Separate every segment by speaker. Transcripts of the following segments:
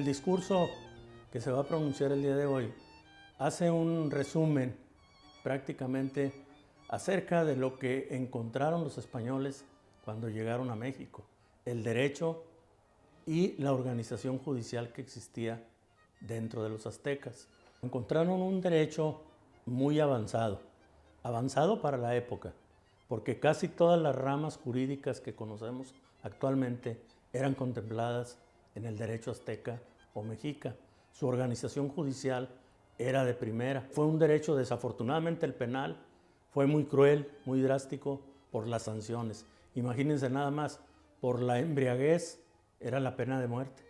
Speaker 1: discurso que se va a pronunciar el día de hoy hace un resumen prácticamente acerca de lo que encontraron los españoles cuando llegaron a México, el derecho y la organización judicial que existía dentro de los aztecas. Encontraron un derecho muy avanzado para la época, porque casi todas las ramas jurídicas que conocemos actualmente eran contempladas en el derecho azteca o mexica. Su organización judicial era de primera. Fue un derecho, desafortunadamente el penal fue muy cruel, muy drástico por las sanciones. Imagínense nada más, por la embriaguez era la pena de muerte,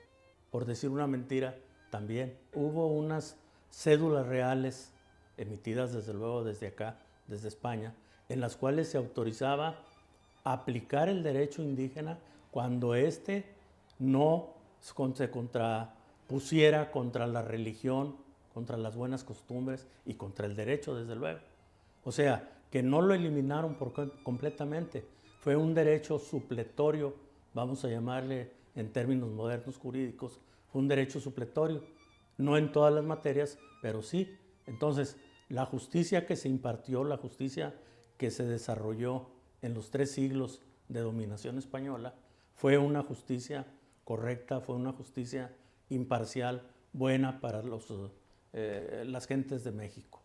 Speaker 1: por decir una mentira también. Hubo unas cédulas reales emitidas desde luego desde acá, desde España, en las cuales se autorizaba aplicar el derecho indígena cuando éste no se contrapusiera contra la religión, contra las buenas costumbres y contra el derecho, desde luego. O sea, que no lo eliminaron completamente. Fue un derecho supletorio, vamos a llamarle en términos modernos jurídicos, fue un derecho supletorio. No en todas las materias, pero sí. Entonces, la justicia que se impartió, la justicia que se desarrolló en los 3 siglos de dominación española, fue una justicia correcta, fue una justicia imparcial, buena para las gentes de México.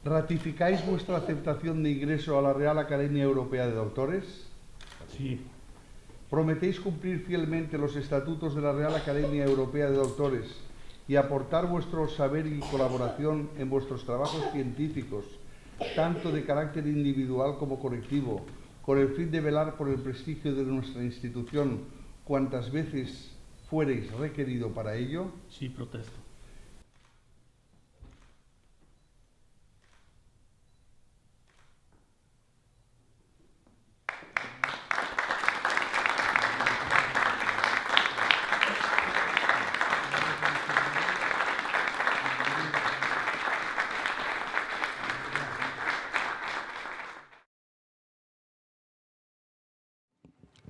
Speaker 2: ¿Ratificáis vuestra aceptación de ingreso a la Real Academia Europea de Doctores?
Speaker 1: Sí.
Speaker 2: ¿Prometéis cumplir fielmente los estatutos de la Real Academia Europea de Doctores y aportar vuestro saber y colaboración en vuestros trabajos científicos, tanto de carácter individual como colectivo, con el fin de velar por el prestigio de nuestra institución cuantas veces fuereis requerido para ello?
Speaker 1: Sí, protesto.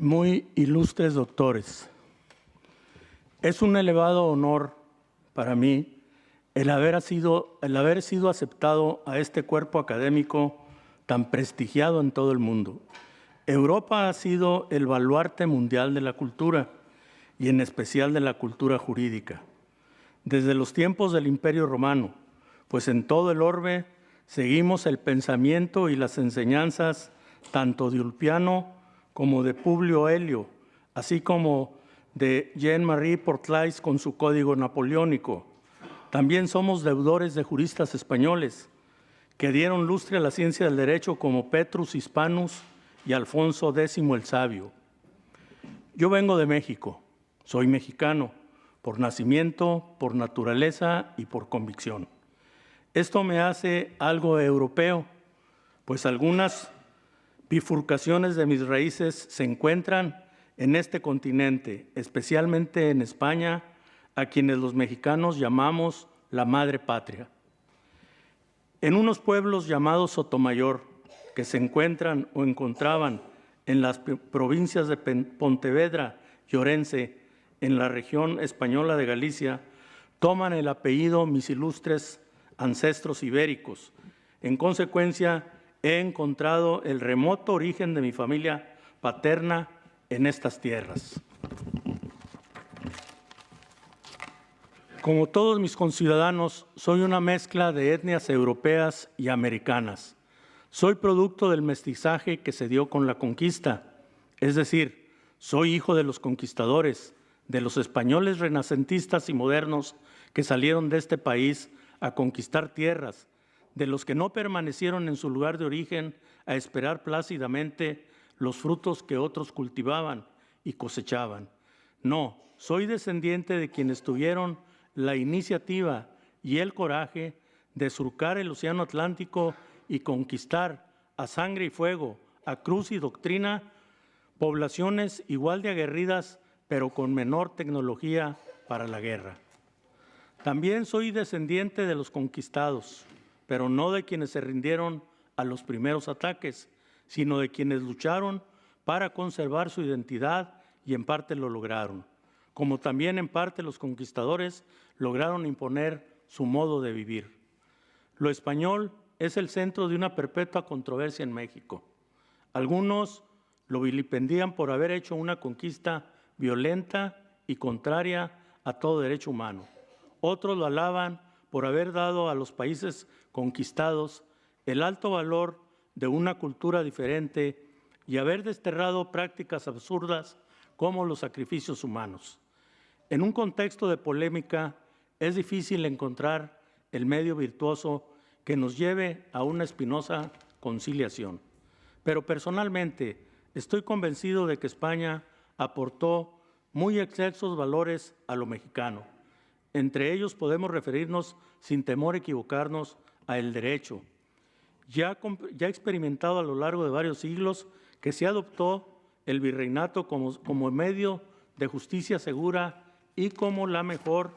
Speaker 1: Muy ilustres doctores, es un elevado honor para mí el haber sido aceptado a este cuerpo académico tan prestigiado en todo el mundo. Europa ha sido el baluarte mundial de la cultura y en especial de la cultura jurídica, desde los tiempos del Imperio Romano, pues en todo el orbe seguimos el pensamiento y las enseñanzas tanto de Ulpiano como de Publio Helio, así como de Jean-Marie Portlais con su Código Napoleónico. También somos deudores de juristas españoles que dieron lustre a la ciencia del derecho como Petrus Hispanus y Alfonso X el Sabio. Yo vengo de México, soy mexicano, por nacimiento, por naturaleza y por convicción. Esto me hace algo europeo, pues algunas bifurcaciones de mis raíces se encuentran en este continente, especialmente en España, a quienes los mexicanos llamamos la madre patria. En unos pueblos llamados Sotomayor, que se encuentran o encontraban en las provincias de Pontevedra y Orense, en la región española de Galicia, toman el apellido mis ilustres ancestros ibéricos. En consecuencia, he encontrado el remoto origen de mi familia paterna en estas tierras. Como todos mis conciudadanos, soy una mezcla de etnias europeas y americanas. Soy producto del mestizaje que se dio con la conquista, es decir, soy hijo de los conquistadores, de los españoles renacentistas y modernos que salieron de este país a conquistar tierras, de los que no permanecieron en su lugar de origen a esperar plácidamente los frutos que otros cultivaban y cosechaban. No, soy descendiente de quienes tuvieron la iniciativa y el coraje de surcar el océano Atlántico y conquistar a sangre y fuego, a cruz y doctrina, poblaciones igual de aguerridas, pero con menor tecnología para la guerra. También soy descendiente de los conquistados, pero no de quienes se rindieron a los primeros ataques, sino de quienes lucharon para conservar su identidad y en parte lo lograron, como también en parte los conquistadores lograron imponer su modo de vivir. Lo español es el centro de una perpetua controversia en México. Algunos lo vilipendían por haber hecho una conquista violenta y contraria a todo derecho humano. Otros lo alaban por haber dado a los países conquistados el alto valor de una cultura diferente y haber desterrado prácticas absurdas como los sacrificios humanos. En un contexto de polémica, es difícil encontrar el medio virtuoso que nos lleve a una espinosa conciliación. Pero personalmente estoy convencido de que España aportó muy excelsos valores a lo mexicano. Entre ellos podemos referirnos, sin temor a equivocarnos, al derecho, ya experimentado a lo largo de varios siglos, que se adoptó el virreinato como medio de justicia segura y como la mejor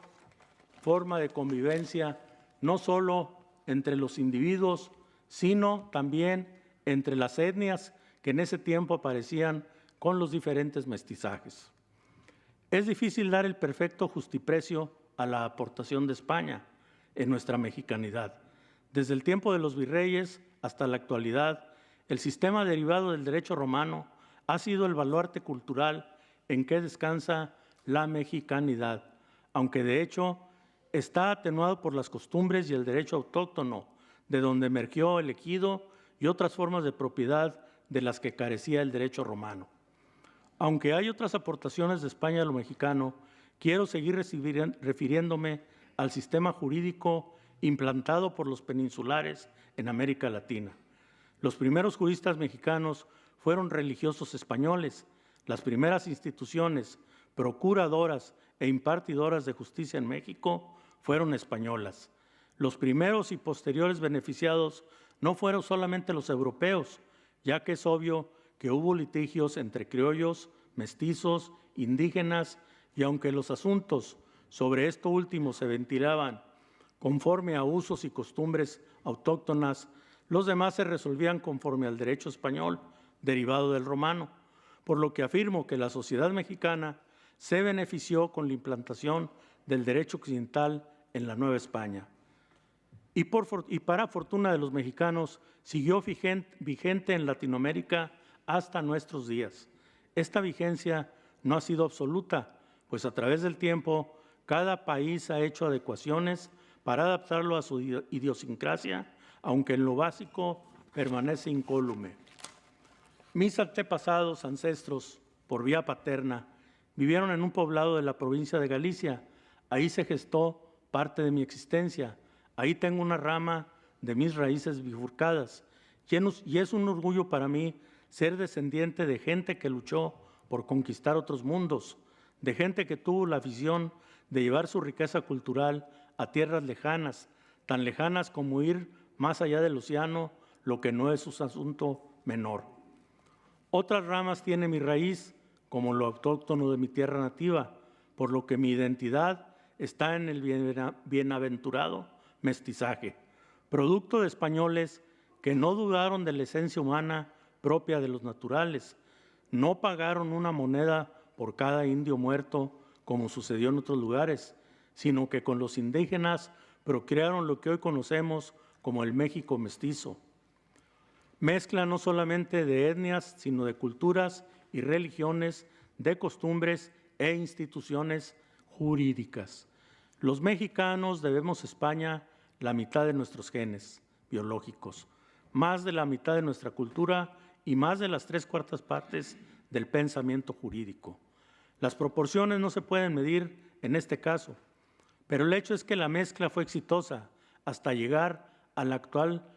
Speaker 1: forma de convivencia, no solo entre los individuos, sino también entre las etnias que en ese tiempo aparecían con los diferentes mestizajes. Es difícil dar el perfecto justiprecio a la aportación de España en nuestra mexicanidad. Desde el tiempo de los virreyes hasta la actualidad, el sistema derivado del derecho romano ha sido el baluarte cultural en que descansa la mexicanidad, aunque de hecho está atenuado por las costumbres y el derecho autóctono, de donde emergió el ejido y otras formas de propiedad de las que carecía el derecho romano. Aunque hay otras aportaciones de España a lo mexicano, quiero seguir refiriéndome al sistema jurídico implantado por los peninsulares en América Latina. Los primeros juristas mexicanos fueron religiosos españoles. Las primeras instituciones procuradoras e impartidoras de justicia en México fueron españolas. Los primeros y posteriores beneficiados no fueron solamente los europeos, ya que es obvio que hubo litigios entre criollos, mestizos, indígenas, y aunque los asuntos sobre esto último se ventilaban conforme a usos y costumbres autóctonas, los demás se resolvían conforme al derecho español derivado del romano, por lo que afirmo que la sociedad mexicana se benefició con la implantación del derecho occidental en la Nueva España. Y para fortuna de los mexicanos, siguió vigente en Latinoamérica hasta nuestros días. Esta vigencia no ha sido absoluta, pues a través del tiempo cada país ha hecho adecuaciones para adaptarlo a su idiosincrasia, aunque en lo básico permanece incólume. Mis antepasados, ancestros, por vía paterna, vivieron en un poblado de la provincia de Galicia. Ahí se gestó parte de mi existencia. Ahí tengo una rama de mis raíces bifurcadas. Y es un orgullo para mí ser descendiente de gente que luchó por conquistar otros mundos, de gente que tuvo la visión de llevar su riqueza cultural a tierras lejanas, tan lejanas como ir más allá del océano, lo que no es un asunto menor. Otras ramas tiene mi raíz, como lo autóctono de mi tierra nativa, por lo que mi identidad está en el bienaventurado mestizaje, producto de españoles que no dudaron de la esencia humana propia de los naturales, no pagaron una moneda por cada indio muerto, como sucedió en otros lugares, sino que con los indígenas procrearon lo que hoy conocemos como el México mestizo. Mezcla no solamente de etnias, sino de culturas y religiones, de costumbres e instituciones jurídicas. Los mexicanos debemos a España la mitad de nuestros genes biológicos, más de la mitad de nuestra cultura y más de las 3/4 partes del pensamiento jurídico. Las proporciones no se pueden medir en este caso, pero el hecho es que la mezcla fue exitosa hasta llegar al actual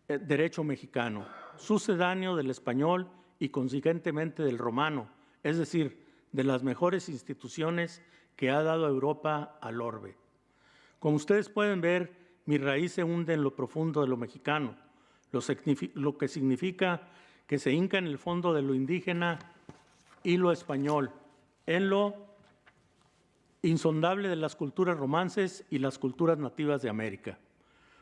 Speaker 1: derecho mexicano, sucedáneo del español y consiguientemente del romano, es decir, de las mejores instituciones que ha dado Europa al orbe. Como ustedes pueden ver, mi raíz se hunde en lo profundo de lo mexicano, lo que significa que se hinca en el fondo de lo indígena y lo español, en lo insondable de las culturas romances y las culturas nativas de América.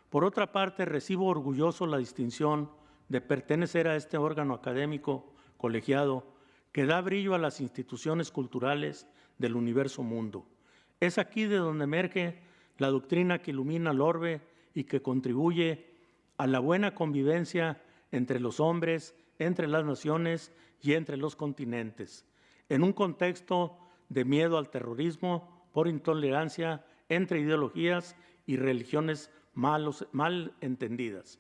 Speaker 1: Por otra parte, recibo orgulloso la distinción de pertenecer a este órgano académico colegiado que da brillo a las instituciones culturales del universo mundo. Es aquí de donde emerge la doctrina que ilumina el orbe y que contribuye a la buena convivencia entre los hombres, entre las naciones y entre los continentes, en un contexto de miedo al terrorismo por intolerancia entre ideologías y religiones mal entendidas.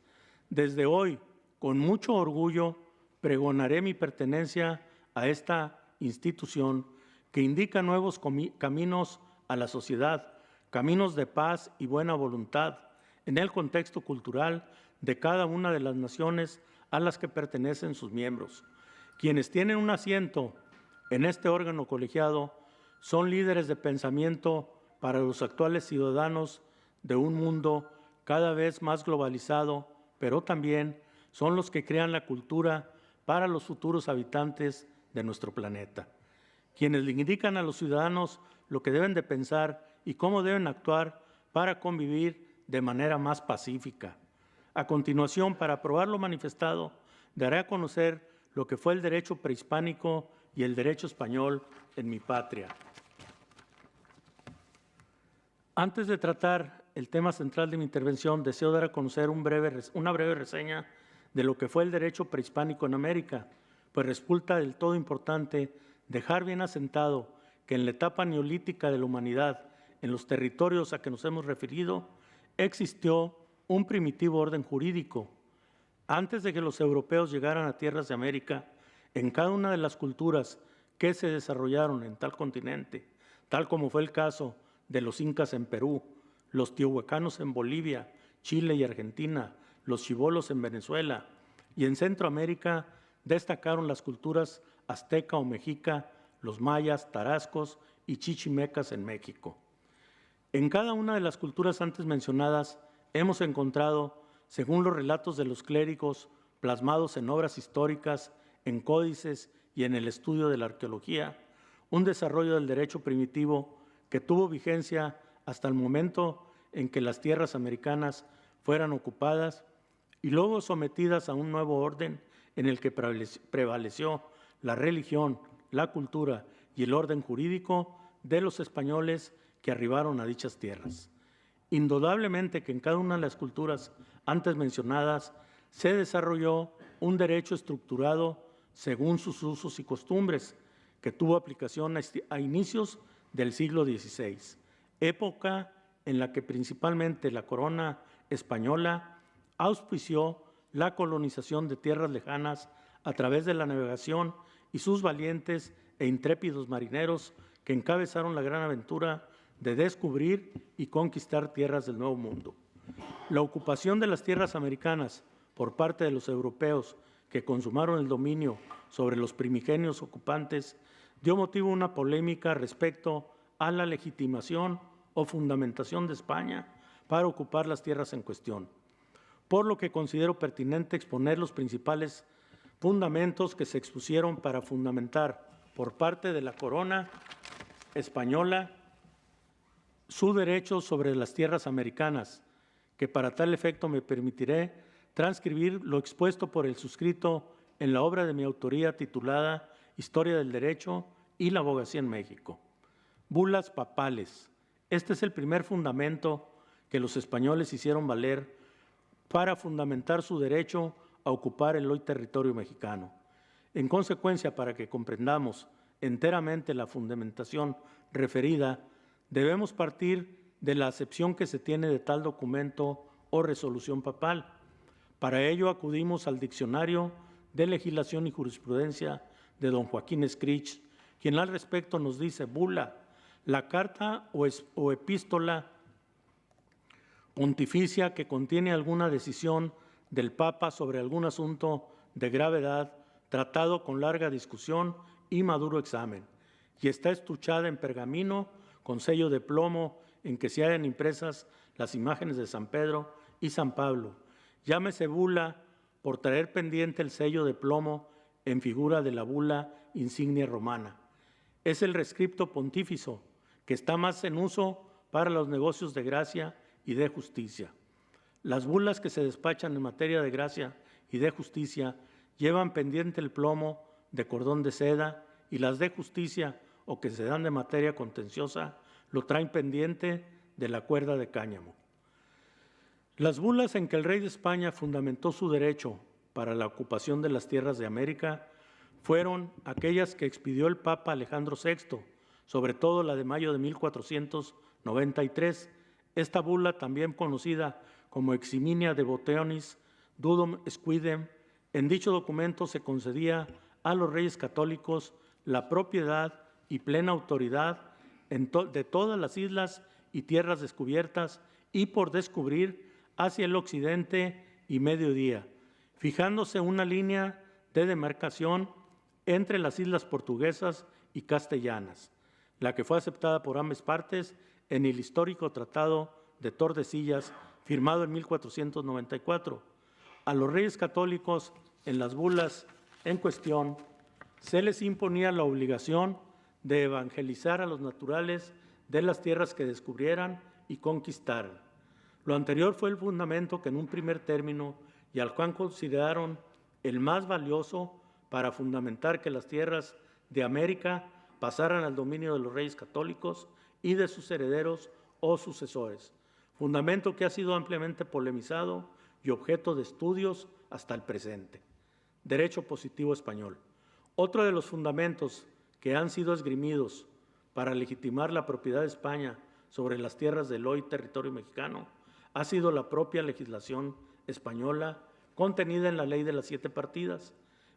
Speaker 1: Desde hoy, con mucho orgullo, pregonaré mi pertenencia a esta institución que indica nuevos caminos a la sociedad, caminos de paz y buena voluntad en el contexto cultural de cada una de las naciones a las que pertenecen sus miembros. Quienes tienen un asiento en este órgano colegiado son líderes de pensamiento para los actuales ciudadanos de un mundo cada vez más globalizado, pero también son los que crean la cultura para los futuros habitantes de nuestro planeta. Quienes le indican a los ciudadanos lo que deben de pensar y cómo deben actuar para convivir de manera más pacífica. A continuación, para probar lo manifestado, daré a conocer lo que fue el derecho prehispánico y el derecho español en mi patria. Antes de tratar el tema central de mi intervención, deseo dar a conocer una breve reseña de lo que fue el derecho prehispánico en América, pues resulta del todo importante dejar bien asentado que en la etapa neolítica de la humanidad, en los territorios a que nos hemos referido, existió un primitivo orden jurídico. Antes de que los europeos llegaran a tierras de América, en cada una de las culturas que se desarrollaron en tal continente, tal como fue el caso de los incas en Perú, los teotihuacanos en Bolivia, Chile y Argentina, los chibolos en Venezuela, y en Centroamérica destacaron las culturas azteca o mexica, los mayas, tarascos y chichimecas en México. En cada una de las culturas antes mencionadas hemos encontrado, según los relatos de los clérigos plasmados en obras históricas, en códices y en el estudio de la arqueología, un desarrollo del derecho primitivo que tuvo vigencia hasta el momento en que las tierras americanas fueran ocupadas y luego sometidas a un nuevo orden en el que prevaleció la religión, la cultura y el orden jurídico de los españoles que arribaron a dichas tierras. Indudablemente que en cada una de las culturas antes mencionadas se desarrolló un derecho estructurado según sus usos y costumbres, que tuvo aplicación a inicios del siglo XVI, época en la que principalmente la corona española auspició la colonización de tierras lejanas a través de la navegación y sus valientes e intrépidos marineros que encabezaron la gran aventura de descubrir y conquistar tierras del Nuevo Mundo. La ocupación de las tierras americanas por parte de los europeos que consumaron el dominio sobre los primigenios ocupantes dio motivo a una polémica respecto a la legitimación o fundamentación de España para ocupar las tierras en cuestión, por lo que considero pertinente exponer los principales fundamentos que se expusieron para fundamentar por parte de la corona española su derecho sobre las tierras americanas, que para tal efecto me permitiré transcribir lo expuesto por el suscrito en la obra de mi autoría titulada Historia del Derecho y la Abogacía en México. Bulas papales. Este es el primer fundamento que los españoles hicieron valer para fundamentar su derecho a ocupar el hoy territorio mexicano. En consecuencia, para que comprendamos enteramente la fundamentación referida, debemos partir de la acepción que se tiene de tal documento o resolución papal. Para ello acudimos al Diccionario de Legislación y Jurisprudencia de don Joaquín Escrich, quien al respecto nos dice: bula, la carta o epístola pontificia que contiene alguna decisión del Papa sobre algún asunto de gravedad, tratado con larga discusión y maduro examen, y está estuchada en pergamino con sello de plomo en que se hallan impresas las imágenes de San Pedro y San Pablo. Llámese bula por traer pendiente el sello de plomo en figura de la bula insignia romana. Es el rescripto pontificio que está más en uso para los negocios de gracia y de justicia. Las bulas que se despachan en materia de gracia y de justicia llevan pendiente el plomo de cordón de seda, y las de justicia o que se dan de materia contenciosa lo traen pendiente de la cuerda de cáñamo. Las bulas en que el rey de España fundamentó su derecho para la ocupación de las tierras de América fueron aquellas que expidió el Papa Alejandro VI, sobre todo la de mayo de 1493. Esta bula, también conocida como Eximinia Devotionis Dudum Squidem, en dicho documento se concedía a los reyes católicos la propiedad y plena autoridad de todas las islas y tierras descubiertas y por descubrir hacia el occidente y mediodía, fijándose una línea de demarcación entre las islas portuguesas y castellanas, la que fue aceptada por ambas partes en el histórico Tratado de Tordesillas, firmado en 1494. A los reyes católicos, en las bulas en cuestión, se les imponía la obligación de evangelizar a los naturales de las tierras que descubrieran y conquistaran. Lo anterior fue el fundamento que en un primer término y al cual consideraron el más valioso para fundamentar que las tierras de América pasaran al dominio de los reyes católicos y de sus herederos o sucesores, fundamento que ha sido ampliamente polemizado y objeto de estudios hasta el presente. Derecho positivo español. Otro de los fundamentos que han sido esgrimidos para legitimar la propiedad de España sobre las tierras del hoy territorio mexicano ha sido la propia legislación española contenida en la Ley de las 7 Partidas,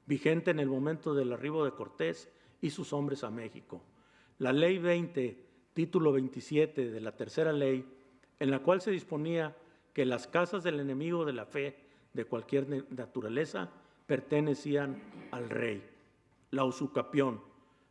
Speaker 1: vigente en el momento del arribo de Cortés y sus hombres a México. La Ley 20, título 27 de la tercera ley, en la cual se disponía que las casas del enemigo de la fe de cualquier naturaleza pertenecían al rey. La usucapión.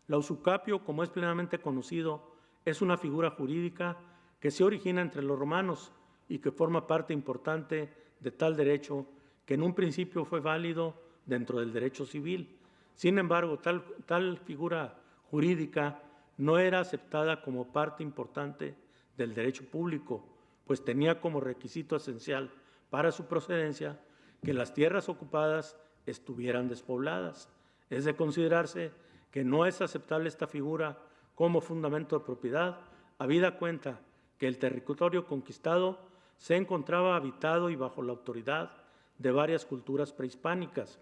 Speaker 1: La usucapio, como es plenamente conocido, es una figura jurídica que se origina entre los romanos y que forma parte importante de tal derecho que en un principio fue válido dentro del derecho civil. Sin embargo, tal figura jurídica no era aceptada como parte importante del derecho público, pues tenía como requisito esencial para su procedencia que las tierras ocupadas estuvieran despobladas. Es de considerarse que no es aceptable esta figura como fundamento de propiedad, habida cuenta que el territorio conquistado se encontraba habitado y bajo la autoridad de varias culturas prehispánicas,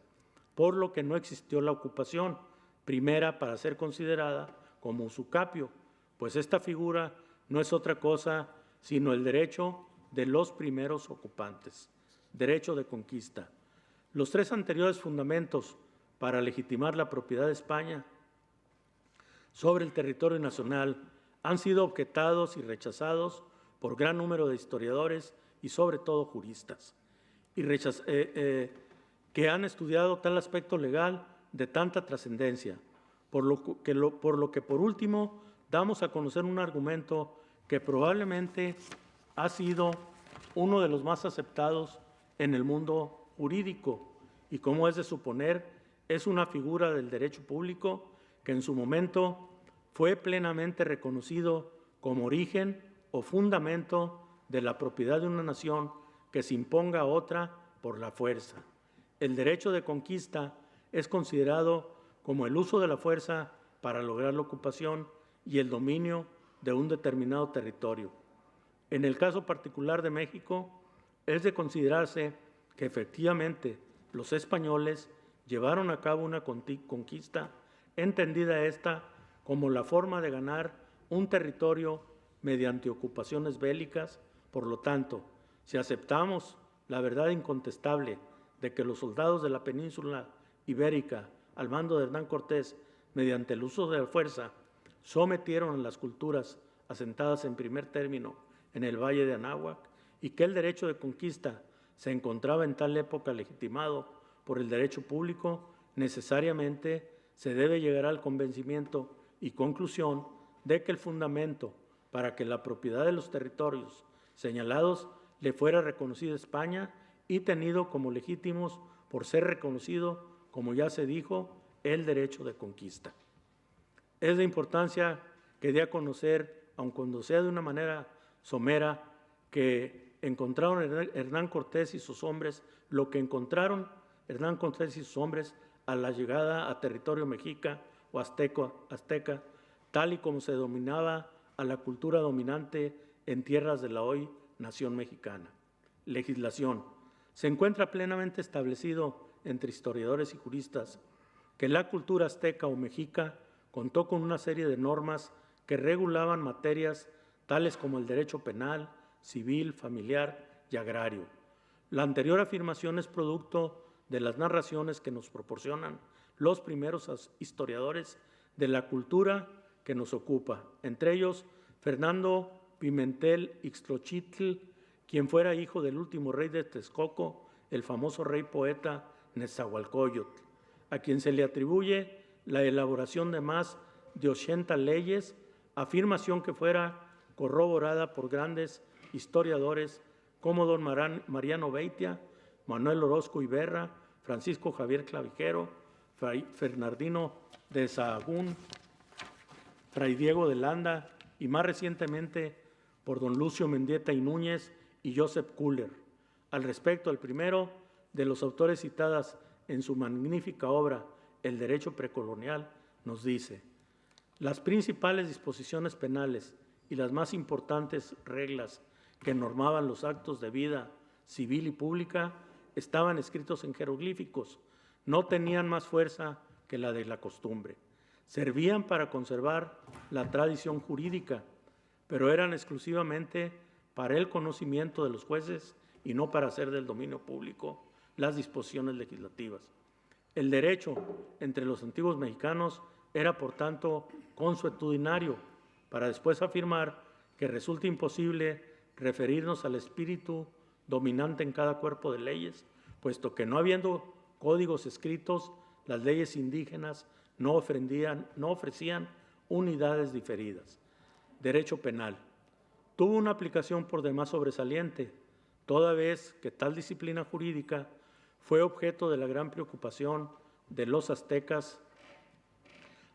Speaker 1: por lo que no existió la ocupación primera para ser considerada como usucapio, pues esta figura no es otra cosa sino el derecho de los primeros ocupantes, derecho de conquista. Los 3 anteriores fundamentos para legitimar la propiedad de España sobre el territorio nacional han sido objetados y rechazados por gran número de historiadores y sobre todo juristas, que han estudiado tal aspecto legal de tanta trascendencia, por lo que por último damos a conocer un argumento que probablemente ha sido uno de los más aceptados en el mundo jurídico y, como es de suponer, es una figura del derecho público que en su momento fue plenamente reconocido como origen o fundamento de la propiedad de una nación que se imponga a otra por la fuerza. El derecho de conquista es considerado como el uso de la fuerza para lograr la ocupación y el dominio de un determinado territorio. En el caso particular de México, es de considerarse que efectivamente los españoles llevaron a cabo una conquista, entendida esta como la forma de ganar un territorio mediante ocupaciones bélicas. Por lo tanto, si aceptamos la verdad incontestable de que los soldados de la península ibérica, al mando de Hernán Cortés, mediante el uso de la fuerza, sometieron a las culturas asentadas en primer término en el Valle de Anáhuac, y que el derecho de conquista se encontraba en tal época legitimado por el derecho público, necesariamente se debe llegar al convencimiento y conclusión de que el fundamento para que la propiedad de los territorios señalados le fuera reconocido a España y tenido como legítimos por ser reconocido, como ya se dijo, el derecho de conquista. Es de importancia que dé a conocer, aun cuando sea de una manera somera, que encontraron Hernán Cortés y sus hombres, lo que encontraron Hernán Cortés y sus hombres a la llegada a territorio mexica o azteca, tal y como se dominaba a la cultura dominante en tierras de la hoy nación mexicana. Legislación. Se encuentra plenamente establecido entre historiadores y juristas que la cultura azteca o mexica contó con una serie de normas que regulaban materias tales como el derecho penal, civil, familiar y agrario. La anterior afirmación es producto de las narraciones que nos proporcionan los primeros historiadores de la cultura que nos ocupa, entre ellos Fernando Pimentel Ixtlochitl, quien fuera hijo del último rey de Texcoco, el famoso rey poeta Nezahualcóyotl, a quien se le atribuye la elaboración de más de 80 leyes, afirmación que fuera corroborada por grandes historiadores como don Mariano Beitia, Manuel Orozco Iberra, Francisco Javier Clavijero, Fray Fernandino de Sahagún, Fray Diego de Landa y más recientemente por don Lucio Mendieta y Núñez y Joseph Kuller. Al respecto, el primero de los autores citadas en su magnífica obra El Derecho Precolonial nos dice: las principales disposiciones penales y las más importantes reglas que normaban los actos de vida civil y pública estaban escritos en jeroglíficos, no tenían más fuerza que la de la costumbre. Servían para conservar la tradición jurídica, pero eran exclusivamente para el conocimiento de los jueces y no para hacer del dominio público las disposiciones legislativas. El derecho entre los antiguos mexicanos era, por tanto, consuetudinario, para después afirmar que resulta imposible referirnos al espíritu dominante en cada cuerpo de leyes, puesto que no habiendo códigos escritos, las leyes indígenas no ofrecían unidades diferidas. Derecho penal. Tuvo una aplicación por demás sobresaliente, toda vez que tal disciplina jurídica fue objeto de la gran preocupación de los aztecas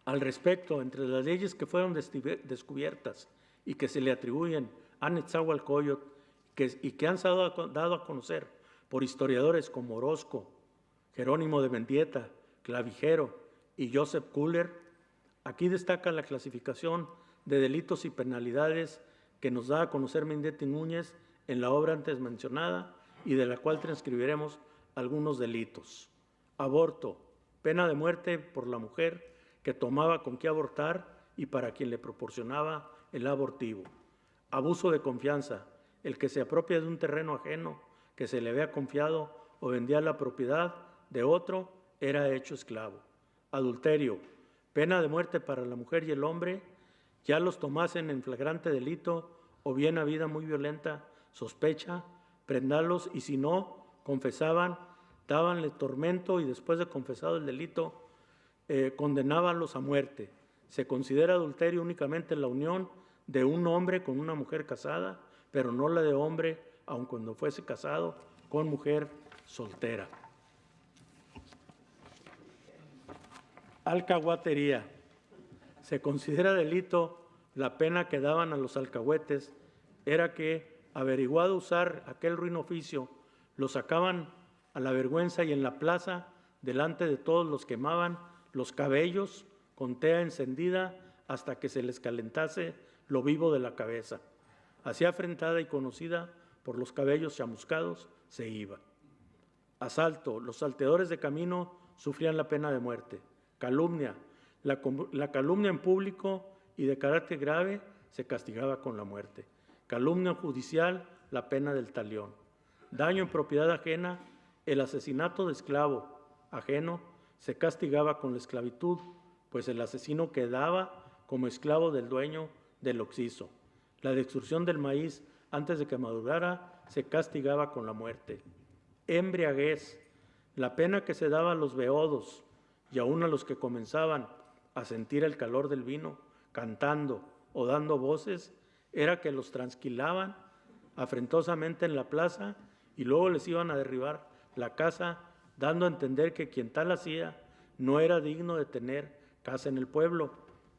Speaker 1: al respecto. Entre las leyes que fueron descubiertas y que se le atribuyen a Nezahualcóyotl y que han sido dado a conocer por historiadores como Orozco, Jerónimo de Mendieta, Clavijero y Joseph Kuller, aquí destaca la clasificación de delitos y penalidades que nos da a conocer Mendieta y Núñez en la obra antes mencionada y de la cual transcribiremos algunos delitos. Aborto, pena de muerte por la mujer que tomaba con qué abortar y para quien le proporcionaba el abortivo. Abuso de confianza, el que se apropia de un terreno ajeno que se le había confiado o vendía la propiedad de otro, era hecho esclavo. Adulterio, pena de muerte para la mujer y el hombre, ya los tomasen en flagrante delito o bien habida muy violenta sospecha, prendalos y si no, confesaban, dábanle tormento y después de confesado el delito, condenábanlos a muerte. Se considera adulterio únicamente la unión de un hombre con una mujer casada, pero no la de hombre, aun cuando fuese casado, con mujer soltera. Alcahuatería. Se considera delito la pena que daban a los alcahuetes, era que, averiguado usar aquel ruin oficio, los sacaban a la vergüenza y en la plaza, delante de todos, los quemaban los cabellos con tea encendida hasta que se les calentase lo vivo de la cabeza. Así afrentada y conocida por los cabellos chamuscados, se iba. Asalto, los salteadores de camino sufrían la pena de muerte. Calumnia, la calumnia en público y de carácter grave se castigaba con la muerte. Calumnia judicial, la pena del talión. Daño en propiedad ajena, el asesinato de esclavo ajeno se castigaba con la esclavitud, pues el asesino quedaba como esclavo del dueño del occiso. La destrucción del maíz antes de que madurara se castigaba con la muerte. Embriaguez, la pena que se daba a los beodos y aún a los que comenzaban a sentir el calor del vino, cantando o dando voces, era que los transquilaban afrentosamente en la plaza y luego les iban a derribar la casa, dando a entender que quien tal hacía no era digno de tener casa en el pueblo,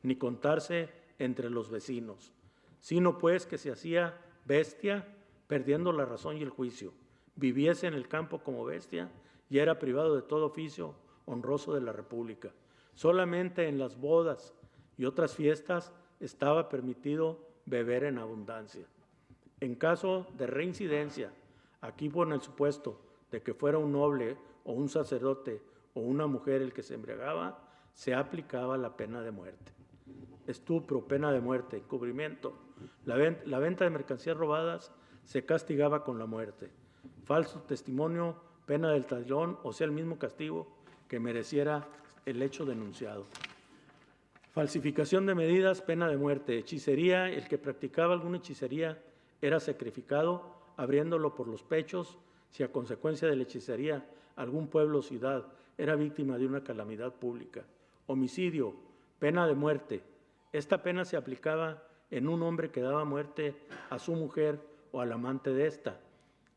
Speaker 1: ni contarse entre los vecinos, sino pues que se hacía bestia, perdiendo la razón y el juicio, viviese en el campo como bestia y era privado de todo oficio honroso de la República. Solamente en las bodas y otras fiestas estaba permitido beber en abundancia. En caso de reincidencia, aquí por el supuesto de que fuera un noble o un sacerdote o una mujer el que se embriagaba, se aplicaba la pena de muerte. Estupro, pena de muerte. Encubrimiento. La venta de mercancías robadas se castigaba con la muerte. Falso testimonio, pena del talión, o sea, el mismo castigo que mereciera el hecho denunciado. Falsificación de medidas, pena de muerte. Hechicería, el que practicaba alguna hechicería era sacrificado abriéndolo por los pechos. Si a consecuencia de la hechicería algún pueblo o ciudad era víctima de una calamidad pública. Homicidio, pena de muerte. Esta pena se aplicaba en un hombre que daba muerte a su mujer o al amante de ésta,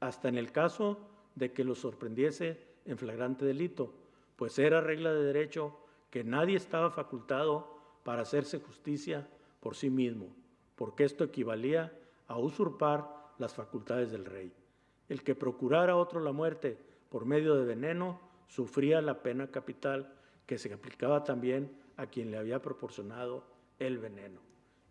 Speaker 1: hasta en el caso de que lo sorprendiese en flagrante delito, pues era regla de derecho que nadie estaba facultado para hacerse justicia por sí mismo, porque esto equivalía a usurpar las facultades del rey. El que procurara a otro la muerte por medio de veneno sufría la pena capital, que se aplicaba también a quien le había proporcionado el veneno.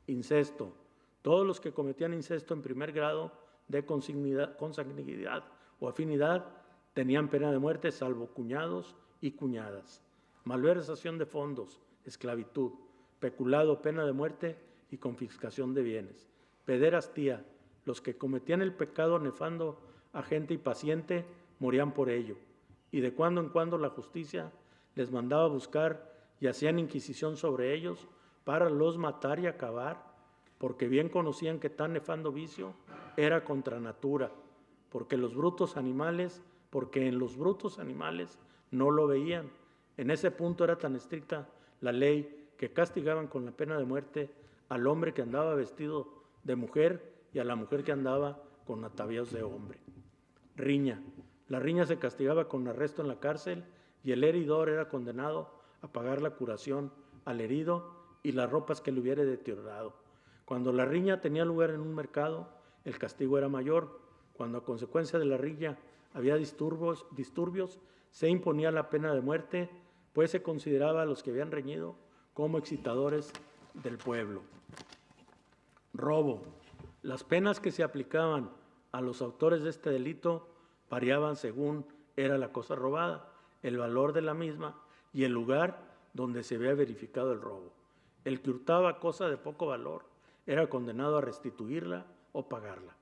Speaker 1: Incesto. Todos los que cometían incesto en primer grado de consanguinidad o afinidad tenían pena de muerte, salvo cuñados y cuñadas. Malversación de fondos, esclavitud. Peculado, pena de muerte y confiscación de bienes. Pederastía. Los que cometían el pecado nefando a gente impaciente morían por ello. Y de cuando en cuando la justicia les mandaba buscar y hacían inquisición sobre ellos para los matar y acabar, porque bien conocían que tan nefando vicio era contra natura, porque en los brutos animales no lo veían. En ese punto era tan estricta la ley que castigaban con la pena de muerte al hombre que andaba vestido de mujer y a la mujer que andaba con atavíos de hombre. Riña. La riña se castigaba con arresto en la cárcel y el heridor era condenado a pagar la curación al herido y las ropas que le hubiera deteriorado. Cuando la riña tenía lugar en un mercado, el castigo era mayor. Cuando a consecuencia de la riña había disturbios, se imponía la pena de muerte, pues se consideraba a los que habían reñido como excitadores del pueblo. Robo. Las penas que se aplicaban a los autores de este delito variaban según era la cosa robada, el valor de la misma y el lugar donde se había verificado el robo. El que hurtaba cosa de poco valor era condenado a restituirla o pagarla.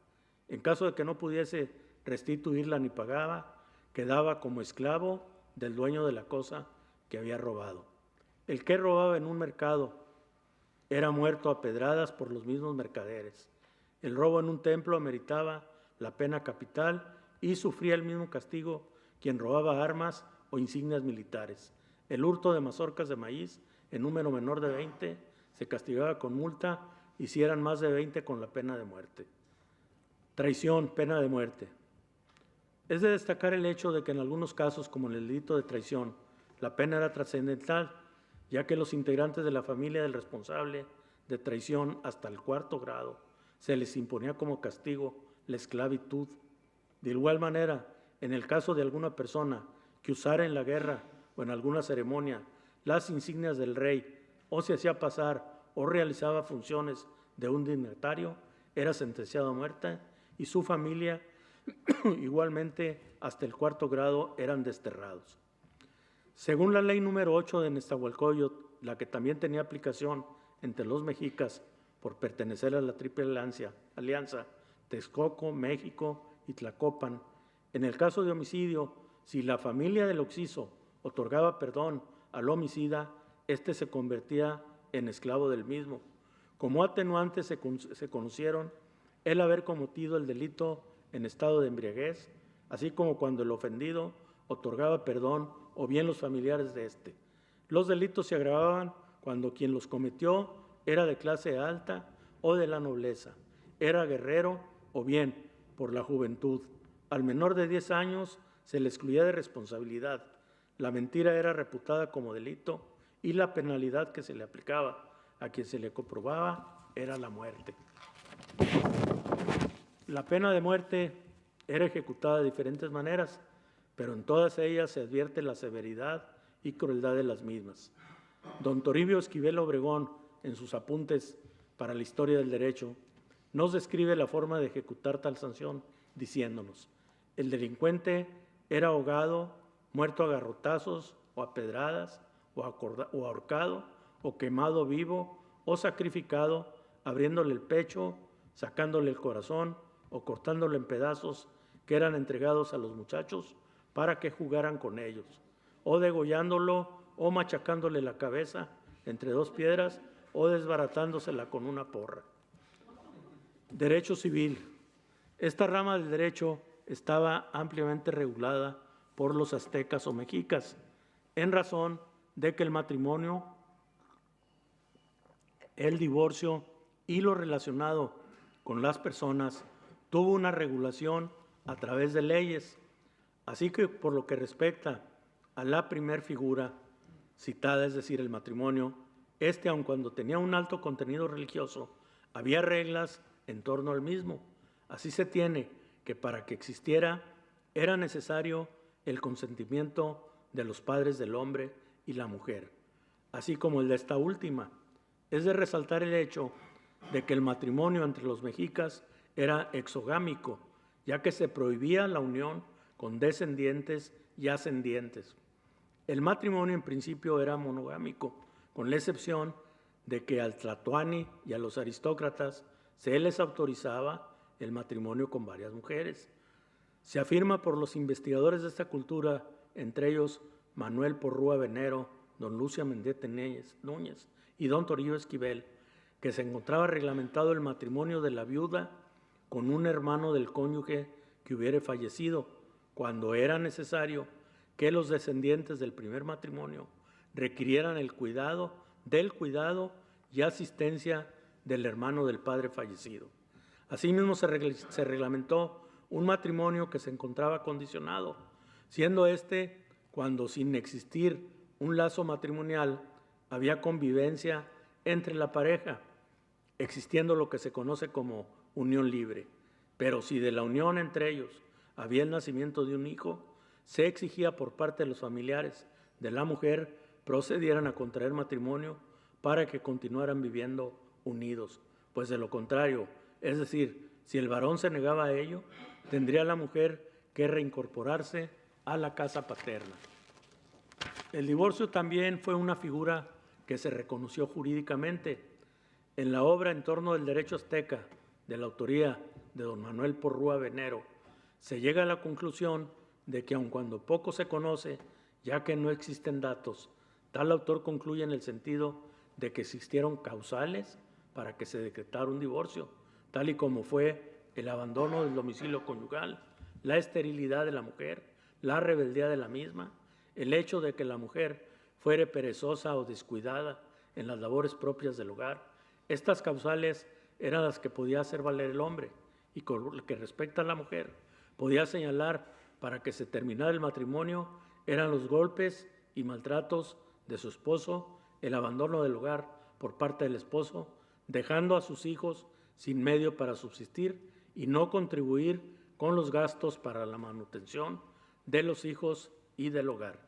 Speaker 1: En caso de que no pudiese restituirla ni pagaba, quedaba como esclavo del dueño de la cosa que había robado. El que robaba en un mercado era muerto a pedradas por los mismos mercaderes. El robo en un templo ameritaba la pena capital y sufría el mismo castigo quien robaba armas o insignias militares. El hurto de mazorcas de maíz en número menor de 20 se castigaba con multa y si eran más de 20 con la pena de muerte. Traición, pena de muerte. Es de destacar el hecho de que en algunos casos, como en el delito de traición, la pena era trascendental, ya que los integrantes de la familia del responsable de traición hasta el 4º grado se les imponía como castigo la esclavitud. De igual manera, en el caso de alguna persona que usara en la guerra o en alguna ceremonia las insignias del rey o se hacía pasar o realizaba funciones de un dignatario, era sentenciado a muerte y su familia Igualmente, hasta el 4º grado eran desterrados. Según la ley número 8 de Nezahualcóyotl, la que también tenía aplicación entre los mexicas por pertenecer a la Triple Alianza, Texcoco, México y Tlacopan, en el caso de homicidio, si la familia del occiso otorgaba perdón al homicida, éste se convertía en esclavo del mismo. Como atenuantes se conocieron el haber cometido el delito en estado de embriaguez, así como cuando el ofendido otorgaba perdón o bien los familiares de éste. Los delitos se agravaban cuando quien los cometió era de clase alta o de la nobleza, era guerrero o bien por la juventud. Al menor de 10 años se le excluía de responsabilidad. La mentira era reputada como delito y la penalidad que se le aplicaba a quien se le comprobaba era la muerte. La pena de muerte era ejecutada de diferentes maneras, pero en todas ellas se advierte la severidad y crueldad de las mismas. Don Toribio Esquivel Obregón, en sus apuntes para la historia del derecho, nos describe la forma de ejecutar tal sanción, diciéndonos: el delincuente era ahogado, muerto a garrotazos o a pedradas, o ahorcado, o quemado vivo, o sacrificado, abriéndole el pecho, sacándole el corazón, o cortándole en pedazos que eran entregados a los muchachos para que jugaran con ellos, o degollándolo, o machacándole la cabeza entre 2 piedras, o desbaratándosela con una porra. Derecho civil. Esta rama del derecho estaba ampliamente regulada por los aztecas o mexicas, en razón de que el matrimonio, el divorcio y lo relacionado con las personas tuvo una regulación a través de leyes. Así que por lo que respecta a la primer figura citada, es decir, el matrimonio, aun cuando tenía un alto contenido religioso, había reglas en torno al mismo. Así se tiene que para que existiera era necesario el consentimiento de los padres del hombre y la mujer, así como el de esta última. Es de resaltar el hecho de que el matrimonio entre los mexicas era exogámico, ya que se prohibía la unión con descendientes y ascendientes. El matrimonio en principio era monogámico, con la excepción de que al tlatoani y a los aristócratas se les autorizaba el matrimonio con varias mujeres. Se afirma por los investigadores de esta cultura, entre ellos Manuel Porrúa Venero, don Lucio Mendieta Núñez y don Toribio Esquivel, que se encontraba reglamentado el matrimonio de la viuda con un hermano del cónyuge que hubiere fallecido, cuando era necesario que los descendientes del primer matrimonio requirieran el cuidado y asistencia del hermano del padre fallecido. Asimismo, se reglamentó un matrimonio que se encontraba condicionado, siendo cuando, sin existir un lazo matrimonial, había convivencia entre la pareja, existiendo lo que se conoce como unión libre. Pero si de la unión entre ellos había el nacimiento de un hijo, se exigía por parte de los familiares de la mujer procedieran a contraer matrimonio para que continuaran viviendo unidos. Pues de lo contrario, es decir, si el varón se negaba a ello, tendría la mujer que reincorporarse a la casa paterna. El divorcio también fue una figura que se reconoció jurídicamente. En la obra En torno del derecho azteca, de la autoría de don Manuel Porrúa Venero, se llega a la conclusión de que aun cuando poco se conoce, ya que no existen datos, tal autor concluye en el sentido de que existieron causales para que se decretara un divorcio, tal y como fue el abandono del domicilio conyugal, la esterilidad de la mujer, la rebeldía de la misma, el hecho de que la mujer fuere perezosa o descuidada en las labores propias del hogar. Estas causales eran las que podía hacer valer el hombre, y con lo que respecta a la mujer, podía señalar para que se terminara el matrimonio eran los golpes y maltratos de su esposo, el abandono del hogar por parte del esposo, dejando a sus hijos sin medio para subsistir y no contribuir con los gastos para la manutención de los hijos y del hogar.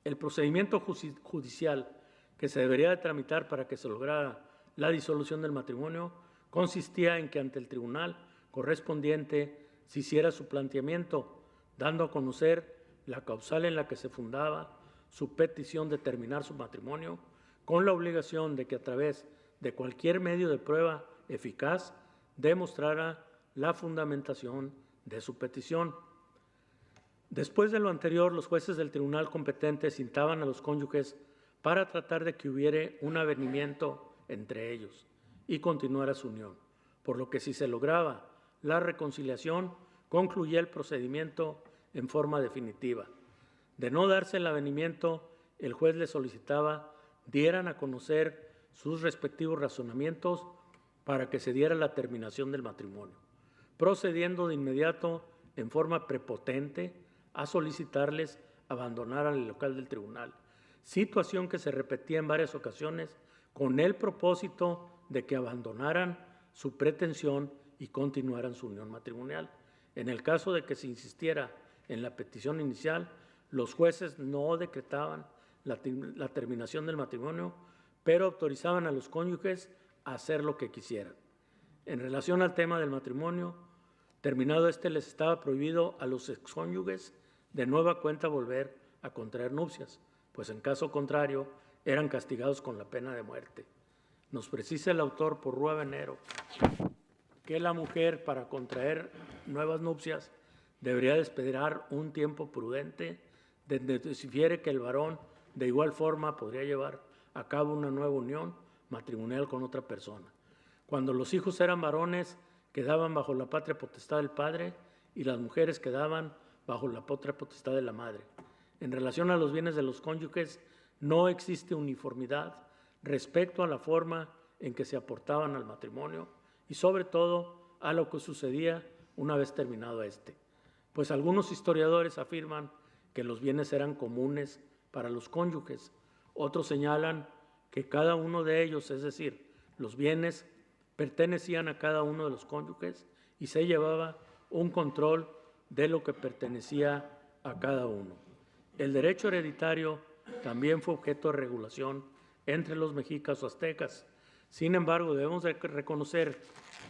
Speaker 1: El procedimiento judicial que se debería de tramitar para que se lograra la disolución del matrimonio consistía en que ante el tribunal correspondiente se hiciera su planteamiento, dando a conocer la causal en la que se fundaba su petición de terminar su matrimonio, con la obligación de que a través de cualquier medio de prueba eficaz demostrara la fundamentación de su petición. Después de lo anterior, los jueces del tribunal competente citaban a los cónyuges para tratar de que hubiera un avenimiento entre ellos y continuara su unión, por lo que si se lograba la reconciliación, concluía el procedimiento en forma definitiva. De no darse el avenimiento, el juez les solicitaba dieran a conocer sus respectivos razonamientos para que se diera la terminación del matrimonio, procediendo de inmediato en forma prepotente a solicitarles abandonaran el local del tribunal, situación que se repetía en varias ocasiones con el propósito de que abandonaran su pretensión y continuaran su unión matrimonial. En el caso de que se insistiera en la petición inicial, los jueces no decretaban la terminación del matrimonio, pero autorizaban a los cónyuges a hacer lo que quisieran. En relación al tema del matrimonio, terminado este, les estaba prohibido a los excónyuges de nueva cuenta volver a contraer nupcias, pues en caso contrario eran castigados con la pena de muerte. Nos precisa el autor por Rúa Venero que la mujer para contraer nuevas nupcias debería de esperar un tiempo prudente, donde se sugiere que el varón de igual forma podría llevar a cabo una nueva unión matrimonial con otra persona. Cuando los hijos eran varones, quedaban bajo la patria potestad del padre y las mujeres quedaban bajo la patria potestad de la madre. En relación a los bienes de los cónyuges, no existe uniformidad respecto a la forma en que se aportaban al matrimonio y sobre todo a lo que sucedía una vez terminado este, pues algunos historiadores afirman que los bienes eran comunes para los cónyuges, otros señalan que cada uno de ellos, es decir, los bienes pertenecían a cada uno de los cónyuges y se llevaba un control de lo que pertenecía a cada uno. El derecho hereditario también fue objeto de regulación entre los mexicas o aztecas. Sin embargo, debemos de reconocer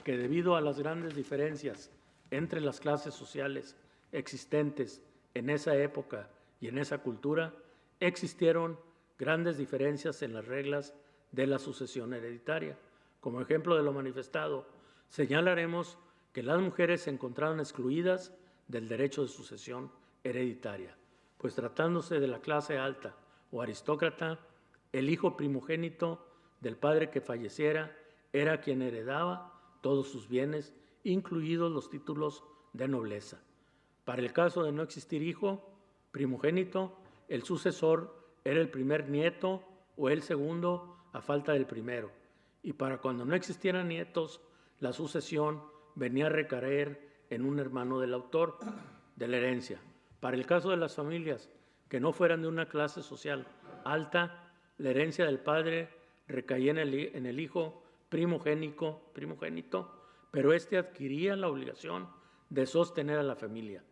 Speaker 1: que debido a las grandes diferencias entre las clases sociales existentes en esa época y en esa cultura, existieron grandes diferencias en las reglas de la sucesión hereditaria. Como ejemplo de lo manifestado, señalaremos que las mujeres se encontraban excluidas del derecho de sucesión hereditaria, pues tratándose de la clase alta o aristócrata, el hijo primogénito del padre que falleciera era quien heredaba todos sus bienes, incluidos los títulos de nobleza. Para el caso de no existir hijo primogénito, el sucesor era el primer nieto o el segundo a falta del primero. Y para cuando no existieran nietos, la sucesión venía a recaer en un hermano del autor de la herencia. Para el caso de las familias que no fueran de una clase social alta, la herencia del padre recaía en el hijo primogénito, pero éste adquiría la obligación de sostener a la familia.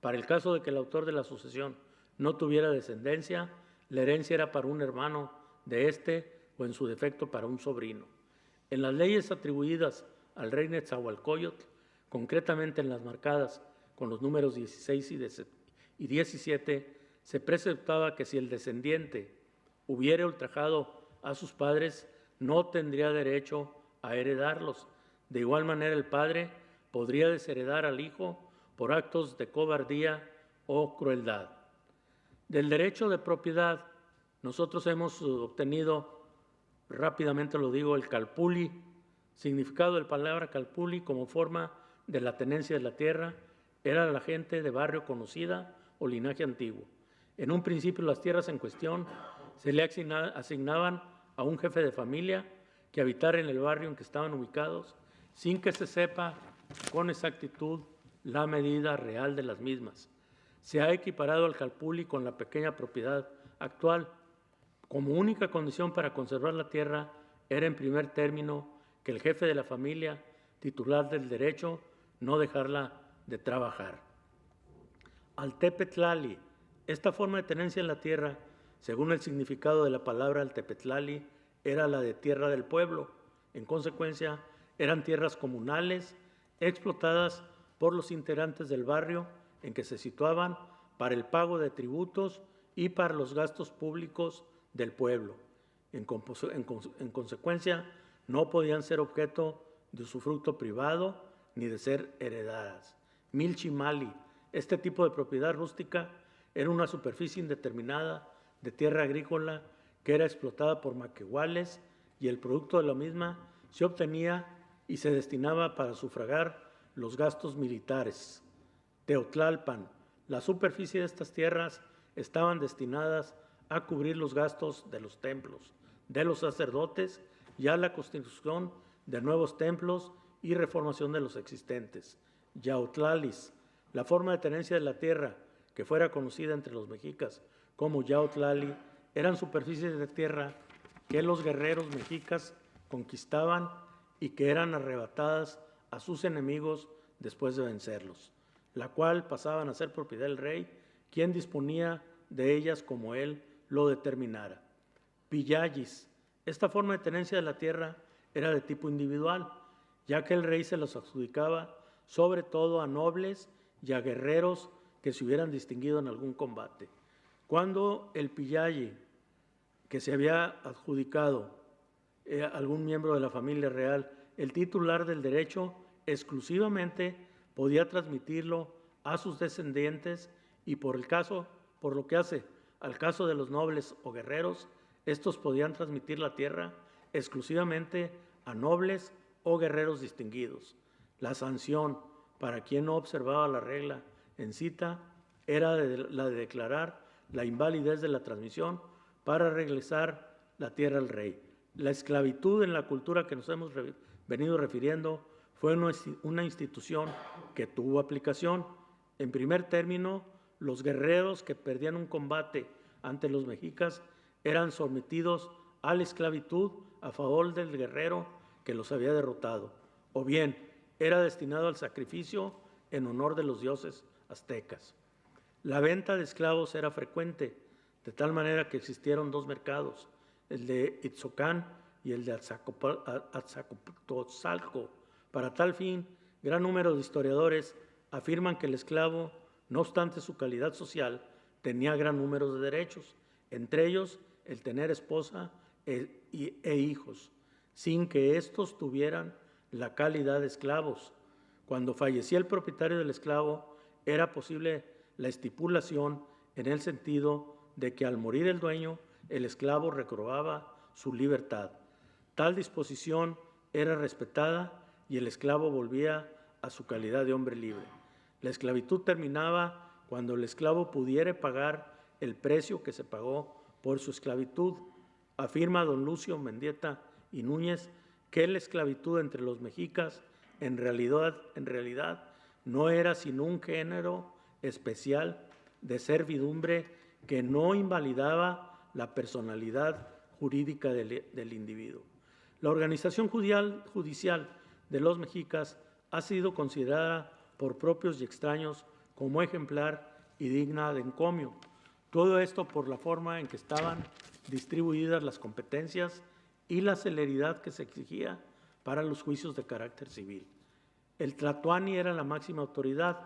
Speaker 1: Para el caso de que el autor de la sucesión no tuviera descendencia, la herencia era para un hermano de éste o en su defecto para un sobrino. En las leyes atribuidas al rey Netzahualcóyotl, concretamente en las marcadas con los números 16 y 17, se preceptaba que si el descendiente hubiera ultrajado a sus padres, no tendría derecho a heredarlos. De igual manera, el padre podría desheredar al hijo por actos de cobardía o crueldad. Del derecho de propiedad, nosotros hemos obtenido, rápidamente lo digo, el calpulli, significado de la palabra calpulli como forma de la tenencia de la tierra, era la gente de barrio conocida o linaje antiguo. En un principio las tierras en cuestión se le asignaban a un jefe de familia que habitara en el barrio en que estaban ubicados, sin que se sepa con exactitud la medida real de las mismas. Se ha equiparado al calpulli con la pequeña propiedad actual. Como única condición para conservar la tierra era en primer término que el jefe de la familia, titular del derecho, no dejarla de trabajar. Altepetlali, esta forma de tenencia en la tierra, según el significado de la palabra altepetlali, era la de tierra del pueblo. En consecuencia, eran tierras comunales explotadas por los integrantes del barrio en que se situaban para el pago de tributos y para los gastos públicos del pueblo. En consecuencia, no podían ser objeto de usufructo privado ni de ser heredadas. Milchimali, este tipo de propiedad rústica, era una superficie indeterminada de tierra agrícola que era explotada por maquehuales y el producto de la misma se obtenía y se destinaba para sufragar los gastos militares. Teotlalpan, la superficie de estas tierras estaban destinadas a cubrir los gastos de los templos, de los sacerdotes y a la construcción de nuevos templos y reformación de los existentes. Yautlalis, la forma de tenencia de la tierra que fuera conocida entre los mexicas como Yautlali, eran superficies de tierra que los guerreros mexicas conquistaban y que eran arrebatadas a sus enemigos después de vencerlos, la cual pasaban a ser propiedad del rey, quien disponía de ellas como él lo determinara. Pillallis, esta forma de tenencia de la tierra era de tipo individual, ya que el rey se los adjudicaba sobre todo a nobles y a guerreros que se hubieran distinguido en algún combate. Cuando el pillalli que se había adjudicado algún miembro de la familia real, el titular del derecho exclusivamente podía transmitirlo a sus descendientes y por lo que hace al caso de los nobles o guerreros, estos podían transmitir la tierra exclusivamente a nobles o guerreros distinguidos. La sanción para quien no observaba la regla en cita era la de declarar la invalidez de la transmisión para regresar la tierra al rey. La esclavitud en la cultura que nos hemos venido refiriendo fue una institución que tuvo aplicación. En primer término, los guerreros que perdían un combate ante los mexicas eran sometidos a la esclavitud a favor del guerrero que los había derrotado, o bien era destinado al sacrificio en honor de los dioses aztecas. La venta de esclavos era frecuente, de tal manera que existieron dos mercados, el de Itzocán y el de Azcapotzalco. Para tal fin, gran número de historiadores afirman que el esclavo, no obstante su calidad social, tenía gran número de derechos, entre ellos el tener esposa e hijos, sin que éstos tuvieran la calidad de esclavos. Cuando fallecía el propietario del esclavo, era posible la estipulación en el sentido de que al morir el dueño, el esclavo recobraba su libertad. Tal disposición era respetada y el esclavo volvía a su calidad de hombre libre. La esclavitud terminaba cuando el esclavo pudiera pagar el precio que se pagó por su esclavitud. Afirma don Lucio Mendieta y Núñez que la esclavitud entre los mexicas en realidad no era sino un género especial de servidumbre que no invalidaba la personalidad jurídica del individuo. La organización judicial de los mexicas ha sido considerada por propios y extraños como ejemplar y digna de encomio. Todo esto por la forma en que estaban distribuidas las competencias y la celeridad que se exigía para los juicios de carácter civil. El tlatoani era la máxima autoridad,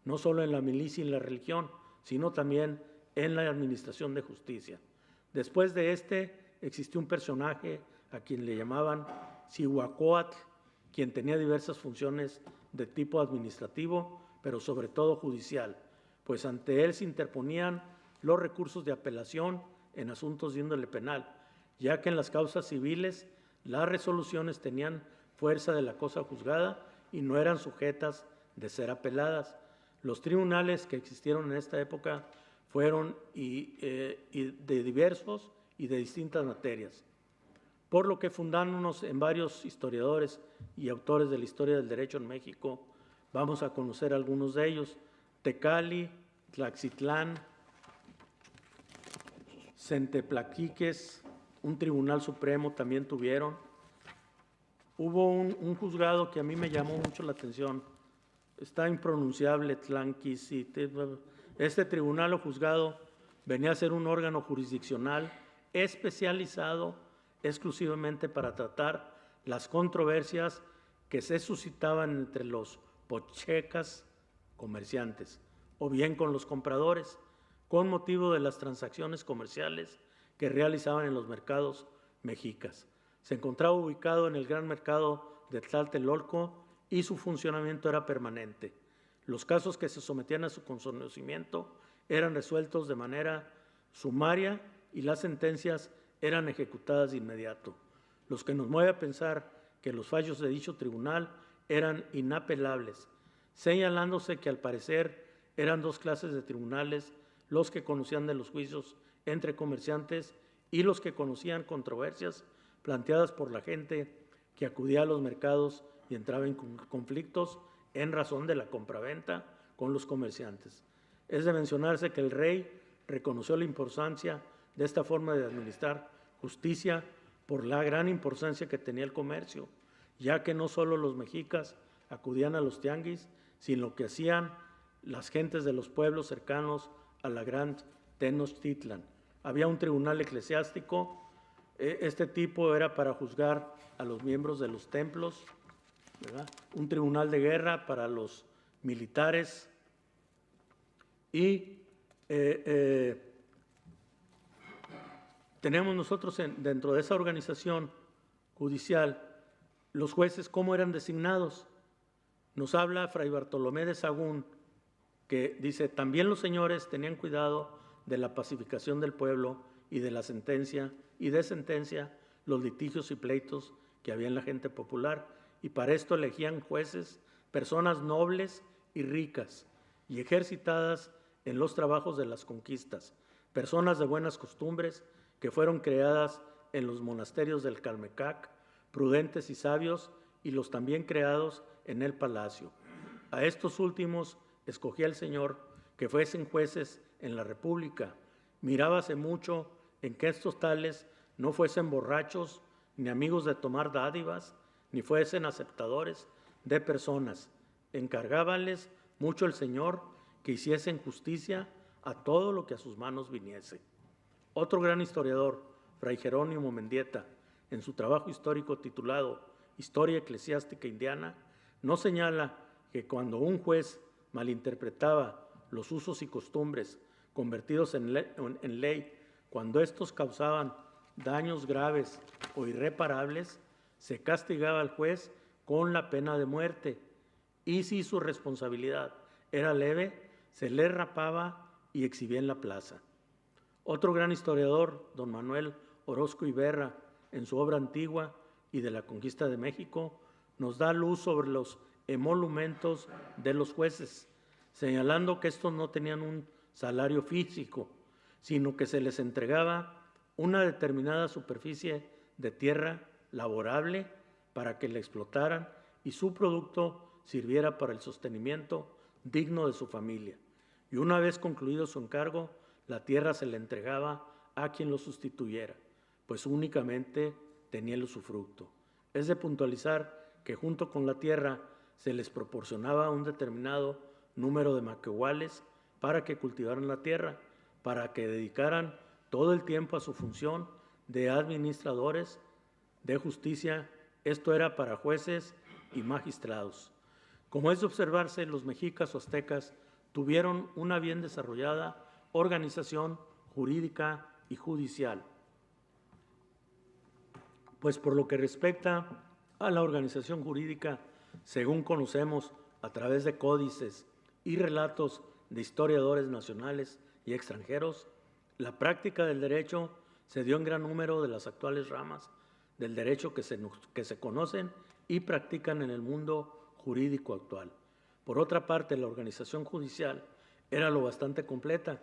Speaker 1: no solo en la milicia y en la religión, sino también en la administración de justicia. Después de este existió un personaje a quien le llamaban Cihuacóatl, quien tenía diversas funciones de tipo administrativo, pero sobre todo judicial, pues ante él se interponían los recursos de apelación en asuntos de índole penal, ya que en las causas civiles las resoluciones tenían fuerza de la cosa juzgada y no eran sujetas de ser apeladas. Los tribunales que existieron en esta época fueron de diversos y de distintas materias, por lo que fundándonos en varios historiadores y autores de la historia del derecho en México, vamos a conocer algunos de ellos. Tecali, Tlaxitlán, Centeplaquiques, un tribunal supremo también tuvieron. Hubo un juzgado que a mí me llamó mucho la atención, está impronunciable, Tlanquisite. Este tribunal o juzgado venía a ser un órgano jurisdiccional especializado exclusivamente para tratar las controversias que se suscitaban entre los pochecas, comerciantes, o bien con los compradores, con motivo de las transacciones comerciales que realizaban en los mercados mexicas. Se encontraba ubicado en el gran mercado de Tlatelolco y su funcionamiento era permanente. Los casos que se sometían a su conocimiento eran resueltos de manera sumaria y las sentencias eran ejecutadas de inmediato, los que nos mueve a pensar que los fallos de dicho tribunal eran inapelables, señalándose que al parecer eran dos clases de tribunales los que conocían de los juicios entre comerciantes y los que conocían controversias planteadas por la gente que acudía a los mercados y entraba en conflictos en razón de la compraventa con los comerciantes. Es de mencionarse que el rey reconoció la importancia de esta forma de administrar justicia por la gran importancia que tenía el comercio, ya que no solo los mexicas acudían a los tianguis, sino que hacían las gentes de los pueblos cercanos a la gran Tenochtitlan. Había un tribunal eclesiástico, este tipo era para juzgar a los miembros de los templos, ¿verdad? Un tribunal de guerra para los militares y tenemos nosotros dentro de esa organización judicial los jueces cómo eran designados. Nos habla Fray Bartolomé de Sahagún, que dice, también los señores tenían cuidado de la pacificación del pueblo y de la sentencia y de sentencia los litigios y pleitos que había en la gente popular, y para esto elegían jueces, personas nobles y ricas y ejercitadas en los trabajos de las conquistas, personas de buenas costumbres que fueron creadas en los monasterios del Calmecac, prudentes y sabios, y los también creados en el palacio. A estos últimos escogía el Señor que fuesen jueces en la República. Mirábase mucho en que estos tales no fuesen borrachos, ni amigos de tomar dádivas, ni fuesen aceptadores de personas. Encargábales mucho el Señor que hiciesen justicia a todo lo que a sus manos viniese. Otro gran historiador, Fray Jerónimo Mendieta, en su trabajo histórico titulado Historia Eclesiástica Indiana, nos señala que cuando un juez malinterpretaba los usos y costumbres convertidos en ley, cuando estos causaban daños graves o irreparables, se castigaba al juez con la pena de muerte, y si su responsabilidad era leve, se le rapaba y exhibía en la plaza. Otro gran historiador, don Manuel Orozco Iberra, en su obra Antigua y de la Conquista de México, nos da luz sobre los emolumentos de los jueces, señalando que estos no tenían un salario físico, sino que se les entregaba una determinada superficie de tierra laborable para que la explotaran y su producto sirviera para el sostenimiento digno de su familia. Y una vez concluido su encargo, la tierra se le entregaba a quien lo sustituyera, pues únicamente tenía el usufructo. Es de puntualizar que junto con la tierra se les proporcionaba un determinado número de maquehuales para que cultivaran la tierra, para que dedicaran todo el tiempo a su función de administradores de justicia. Esto era para jueces y magistrados. Como es de observarse, los mexicas o aztecas tuvieron una bien desarrollada organización jurídica y judicial. Pues por lo que respecta a la organización jurídica, según conocemos a través de códices y relatos de historiadores nacionales y extranjeros, la práctica del derecho se dio en gran número de las actuales ramas del derecho que se conocen y practican en el mundo jurídico actual. Por otra parte, la organización judicial era lo bastante completa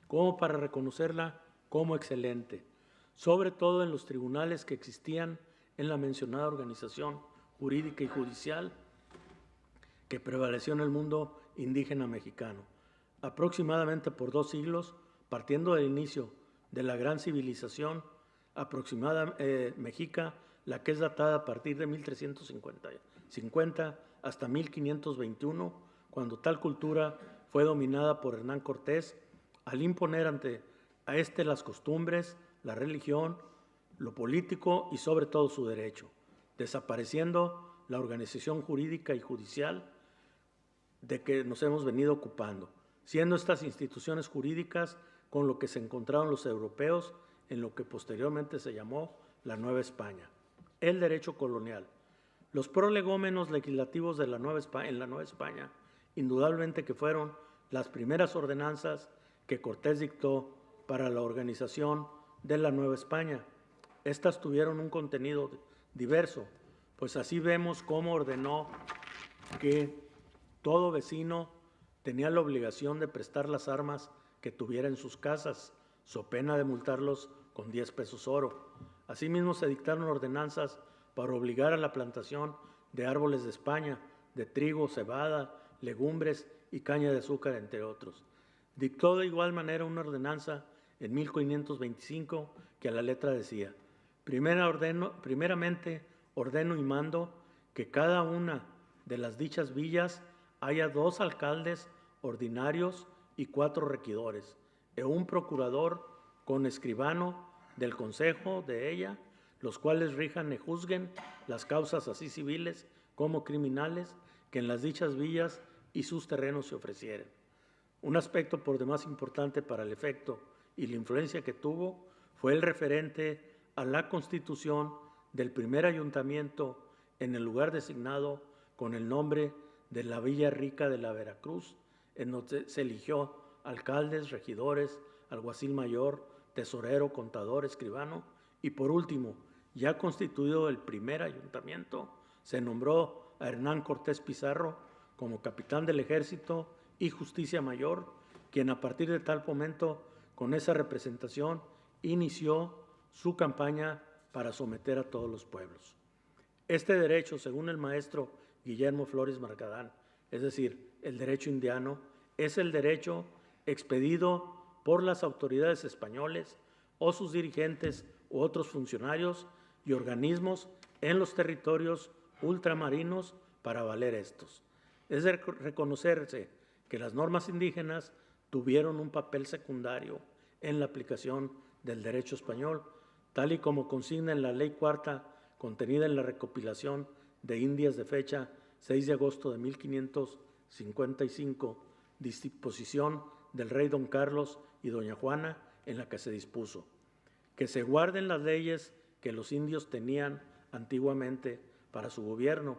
Speaker 1: como para reconocerla como excelente, sobre todo en los tribunales que existían en la mencionada organización jurídica y judicial que prevaleció en el mundo indígena mexicano. Aproximadamente por 2 siglos, partiendo del inicio de la gran civilización mexica, la que es datada a partir de 1350 hasta 1521, cuando tal cultura fue dominada por Hernán Cortés, al imponer a este las costumbres, la religión, lo político y sobre todo su derecho, desapareciendo la organización jurídica y judicial de que nos hemos venido ocupando, siendo estas instituciones jurídicas con lo que se encontraron los europeos en lo que posteriormente se llamó la Nueva España. El derecho colonial. Los prolegómenos legislativos de la en la Nueva España, indudablemente que fueron las primeras ordenanzas que Cortés dictó para la organización de la Nueva España. Estas tuvieron un contenido diverso, pues así vemos cómo ordenó que todo vecino tenía la obligación de prestar las armas que tuviera en sus casas, so pena de multarlos con 10 pesos oro. Asimismo se dictaron ordenanzas para obligar a la plantación de árboles de España, de trigo, cebada, legumbres y caña de azúcar, entre otros. Dictó de igual manera una ordenanza en 1525 que a la letra decía: primeramente ordeno y mando que cada una de las dichas villas haya 2 alcaldes ordinarios y 4 regidores, y un procurador con escribano del consejo de ella, los cuales rijan y juzguen las causas así civiles como criminales que en las dichas villas y sus terrenos se ofrecieren. Un aspecto por demás importante para el efecto y la influencia que tuvo fue el referente a la constitución del primer ayuntamiento en el lugar designado con el nombre de la Villa Rica de la Veracruz, en donde se eligió alcaldes, regidores, alguacil mayor, tesorero, contador, escribano, y por último, ya constituido el primer ayuntamiento, se nombró a Hernán Cortés Pizarro como capitán del ejército y justicia mayor, quien a partir de tal momento, con esa representación, inició su campaña para someter a todos los pueblos. Este derecho, según el maestro Guillermo Flores Marcadán, es decir, el derecho indiano, es el derecho expedido por las autoridades españoles o sus dirigentes u otros funcionarios y organismos en los territorios ultramarinos para valer estos. Es de reconocerse que las normas indígenas tuvieron un papel secundario en la aplicación del derecho español, tal y como consigna en la Ley Cuarta contenida en la recopilación de Indias de fecha 6 de agosto de 1555, disposición del rey don Carlos y doña Juana, en la que se dispuso que se guarden las leyes que los indios tenían antiguamente para su gobierno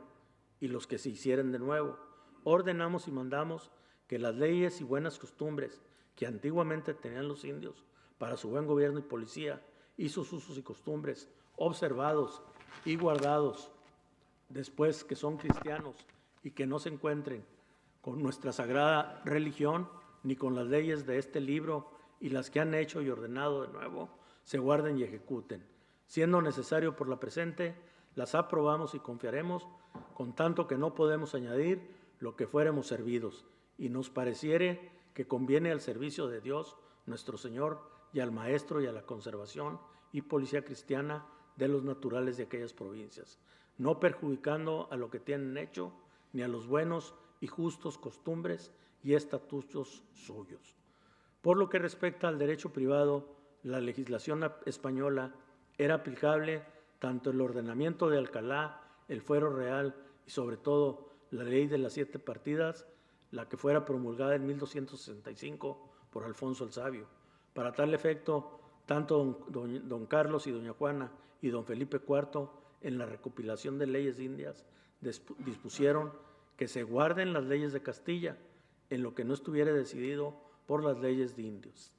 Speaker 1: y los que se hicieren de nuevo. Ordenamos y mandamos que las leyes y buenas costumbres que antiguamente tenían los indios para su buen gobierno y policía y sus usos y costumbres observados y guardados después que son cristianos y que no se encuentren con nuestra sagrada religión ni con las leyes de este libro y las que han hecho y ordenado de nuevo, se guarden y ejecuten. Siendo necesario por la presente, las aprobamos y confiaremos, con tanto que no podemos añadir lo que fuéremos servidos, y nos pareciere que conviene al servicio de Dios, nuestro Señor, y al Maestro y a la conservación y policía cristiana de los naturales de aquellas provincias, no perjudicando a lo que tienen hecho, ni a los buenos y justos costumbres y estatutos suyos. Por lo que respecta al derecho privado, la legislación española era aplicable tanto el ordenamiento de Alcalá, el fuero real y sobre todo la ley de las 7 partidas, la que fuera promulgada en 1265 por Alfonso el Sabio. Para tal efecto, tanto don Carlos y doña Juana y don Felipe IV, en la recopilación de leyes indias, dispusieron que se guarden las leyes de Castilla, en lo que no estuviera decidido por las leyes de Indias.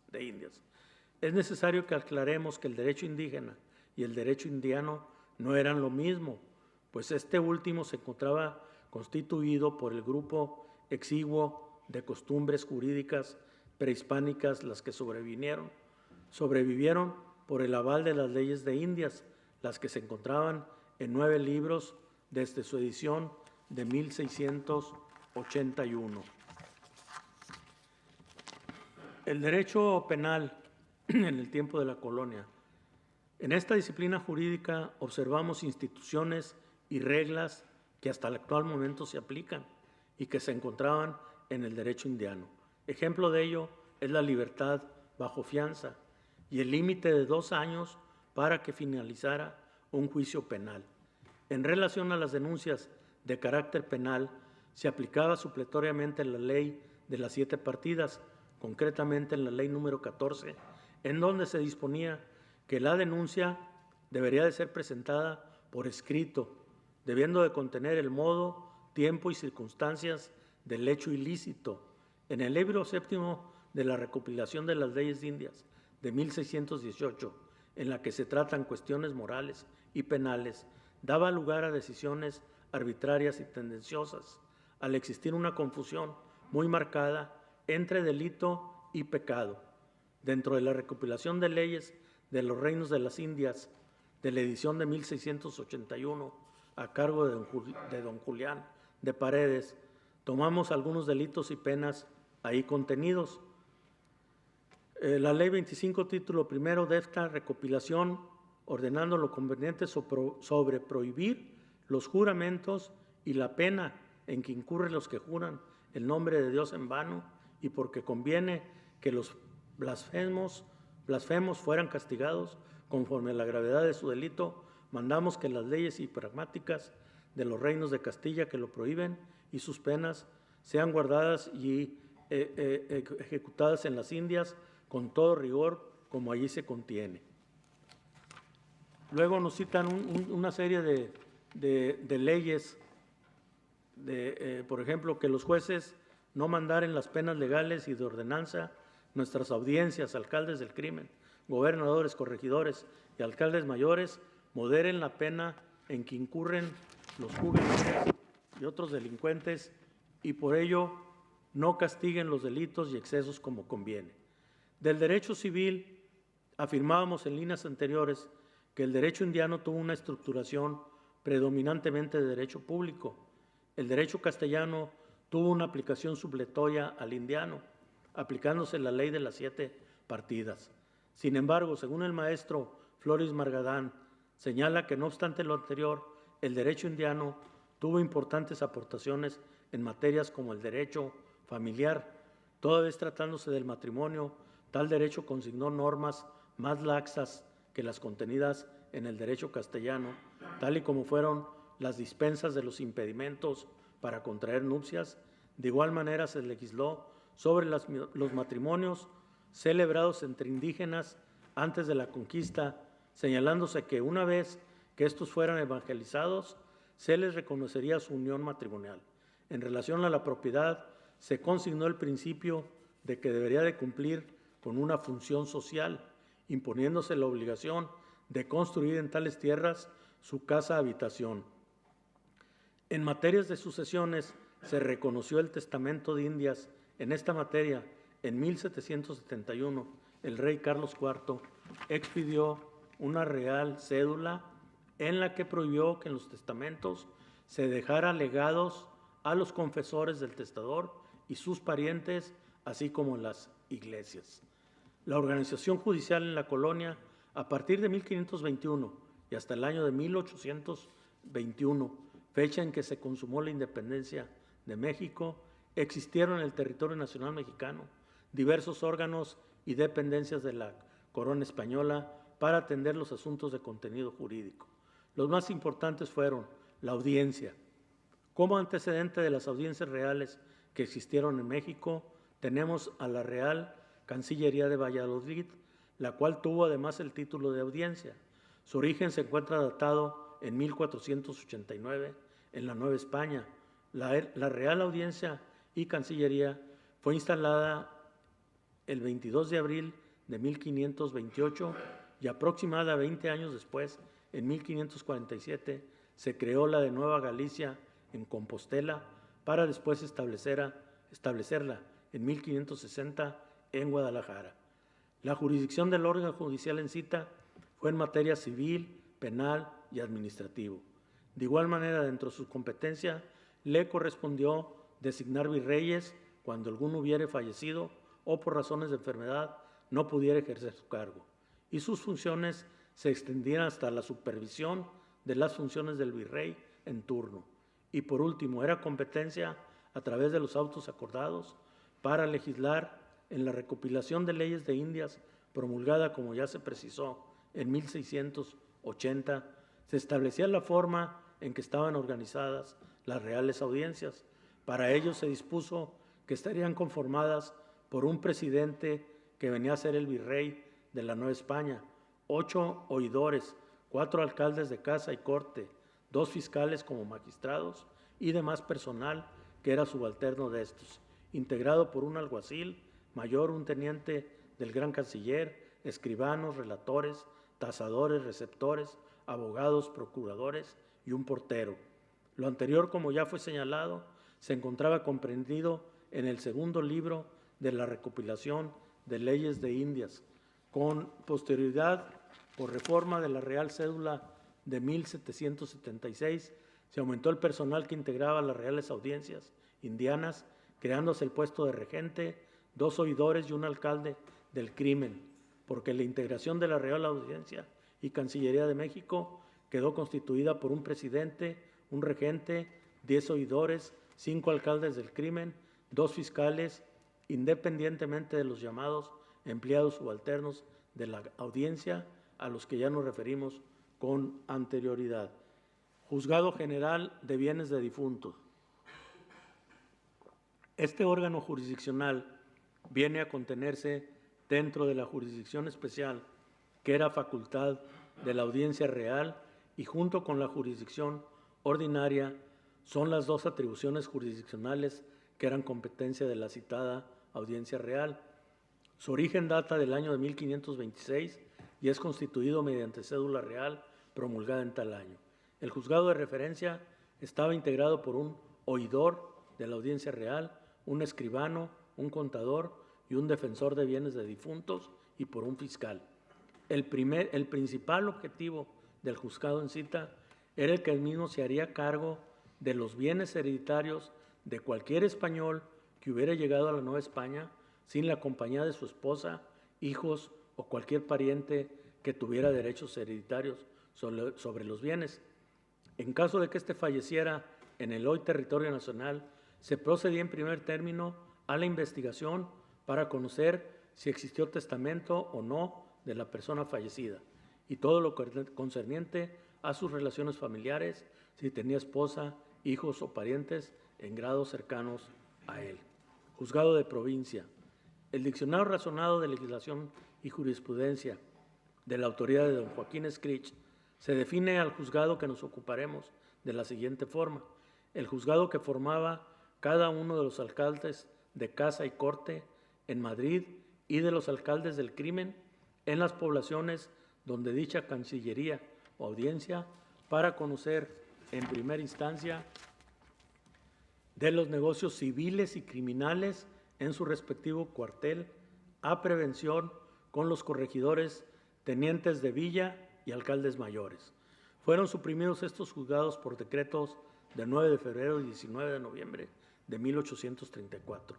Speaker 1: Es necesario que aclaremos que el derecho indígena y el derecho indiano no eran lo mismo, pues este último se encontraba constituido por el grupo exiguo de costumbres jurídicas prehispánicas, las que sobrevivieron por el aval de las leyes de Indias, las que se encontraban en 9 libros desde su edición de 1681. El derecho penal en el tiempo de la colonia. En esta disciplina jurídica observamos instituciones y reglas que hasta el actual momento se aplican y que se encontraban en el derecho indiano. Ejemplo de ello es la libertad bajo fianza y el límite de 2 años para que finalizara un juicio penal. En relación a las denuncias de carácter penal, se aplicaba supletoriamente la ley de las 7 partidas, concretamente en la ley número 14, en donde se disponía que la denuncia debería de ser presentada por escrito, debiendo de contener el modo, tiempo y circunstancias del hecho ilícito. En el libro séptimo de la recopilación de las leyes indias de 1618, en la que se tratan cuestiones morales y penales, daba lugar a decisiones arbitrarias y tendenciosas, al existir una confusión muy marcada entre delito y pecado. Dentro de la recopilación de leyes de los reinos de las Indias, de la edición de 1681, a cargo de don Julián de Paredes, tomamos algunos delitos y penas ahí contenidos. La ley 25, título primero de esta recopilación, ordenando lo conveniente sobre prohibir los juramentos y la pena en que incurren los que juran el nombre de Dios en vano, y porque conviene que los blasfemos fueran castigados conforme a la gravedad de su delito, mandamos que las leyes y pragmáticas de los reinos de Castilla que lo prohíben y sus penas sean guardadas y ejecutadas en las Indias con todo rigor como allí se contiene. Luego nos citan una serie de leyes, por ejemplo, que los jueces no mandaren las penas legales y de ordenanza, nuestras audiencias, alcaldes del crimen, gobernadores, corregidores y alcaldes mayores, moderen la pena en que incurren los jugadores y otros delincuentes, y por ello no castiguen los delitos y excesos como conviene. Del derecho civil, afirmábamos en líneas anteriores que el derecho indiano tuvo una estructuración predominantemente de derecho público. El derecho castellano tuvo una aplicación supletoria al indiano, aplicándose la ley de las 7 partidas. Sin embargo, según el maestro Floris Margadán, señala que no obstante lo anterior, el derecho indiano tuvo importantes aportaciones en materias como el derecho familiar. Toda vez tratándose del matrimonio, tal derecho consignó normas más laxas que las contenidas en el derecho castellano, tal y como fueron las dispensas de los impedimentos para contraer nupcias. De igual manera se legisló sobre los matrimonios celebrados entre indígenas antes de la conquista, señalándose que una vez que estos fueran evangelizados, se les reconocería su unión matrimonial. En relación a la propiedad, se consignó el principio de que debería de cumplir con una función social, imponiéndose la obligación de construir en tales tierras su casa habitación. En materias de sucesiones, se reconoció el testamento de Indias. En esta materia, en 1771, el rey Carlos IV expidió una real cédula en la que prohibió que en los testamentos se dejara legados a los confesores del testador y sus parientes, así como en las iglesias. La organización judicial en la colonia, a partir de 1521 y hasta el año de 1821, fecha en que se consumó la independencia de México, existieron en el territorio nacional mexicano diversos órganos y dependencias de la corona española para atender los asuntos de contenido jurídico. Los más importantes fueron la audiencia. Como antecedente de las audiencias reales que existieron en México, tenemos a la Real Cancillería de Valladolid, la cual tuvo además el título de audiencia. Su origen se encuentra datado en 1489 en la Nueva España. La Real Audiencia y Cancillería fue instalada el 22 de abril de 1528 y aproximadamente 20 años después, en 1547, se creó la de Nueva Galicia en Compostela para después establecerla en 1560 en Guadalajara. La jurisdicción del órgano judicial en cita fue en materia civil, penal y administrativo. De igual manera, dentro de su competencia, le correspondió designar virreyes cuando alguno hubiere fallecido o por razones de enfermedad no pudiera ejercer su cargo, y sus funciones se extendían hasta la supervisión de las funciones del virrey en turno. Y por último, era competencia, a través de los autos acordados, para legislar en la recopilación de leyes de Indias promulgada, como ya se precisó, en 1680, se establecía la forma en que estaban organizadas las reales audiencias, Para ello se dispuso que estarían conformadas por un presidente que venía a ser el virrey de la Nueva España, 8 oidores, 4 alcaldes de casa y corte, 2 fiscales como magistrados y demás personal que era subalterno de estos, integrado por un alguacil mayor, un teniente del gran canciller, escribanos, relatores, tasadores, receptores, abogados, procuradores y un portero. Lo anterior, como ya fue señalado, se encontraba comprendido en el segundo libro de la recopilación de leyes de Indias, con posterioridad, por reforma de la Real Cédula de 1776, se aumentó el personal que integraba las reales audiencias indianas, creándose el puesto de regente, 2 oidores y un alcalde del crimen, porque la integración de la Real Audiencia y Cancillería de México quedó constituida por un presidente, un regente, 10 oidores, 5 alcaldes del crimen, 2 fiscales, independientemente de los llamados empleados subalternos de la audiencia, a los que ya nos referimos con anterioridad. Juzgado General de Bienes de Difuntos. Este órgano jurisdiccional viene a contenerse dentro de la jurisdicción especial, que era facultad de la Audiencia Real, y junto con la jurisdicción ordinaria son las 2 atribuciones jurisdiccionales que eran competencia de la citada Audiencia Real. Su origen data del año de 1526 y es constituido mediante cédula real promulgada en tal año. El juzgado de referencia estaba integrado por un oidor de la Audiencia Real, un escribano, un contador y un defensor de bienes de difuntos y por un fiscal. El principal objetivo del juzgado en cita era el que el mismo se haría cargo de los bienes hereditarios de cualquier español que hubiera llegado a la Nueva España sin la compañía de su esposa, hijos o cualquier pariente que tuviera derechos hereditarios sobre los bienes. En caso de que éste falleciera en el hoy territorio nacional, se procedía en primer término a la investigación para conocer si existió testamento o no de la persona fallecida y todo lo concerniente a sus relaciones familiares, si tenía esposa, hijos o parientes en grados cercanos a él. Juzgado de Provincia. El Diccionario Razonado de Legislación y Jurisprudencia de la autoría de don Joaquín Escrich se define al juzgado que nos ocuparemos de la siguiente forma: el juzgado que formaba cada uno de los alcaldes de casa y corte en Madrid y de los alcaldes del crimen en las poblaciones donde dicha Cancillería o audiencia, para conocer en primera instancia de los negocios civiles y criminales en su respectivo cuartel, a prevención con los corregidores, tenientes de villa y alcaldes mayores. Fueron suprimidos estos juzgados por decretos del 9 de febrero y 19 de noviembre de 1834.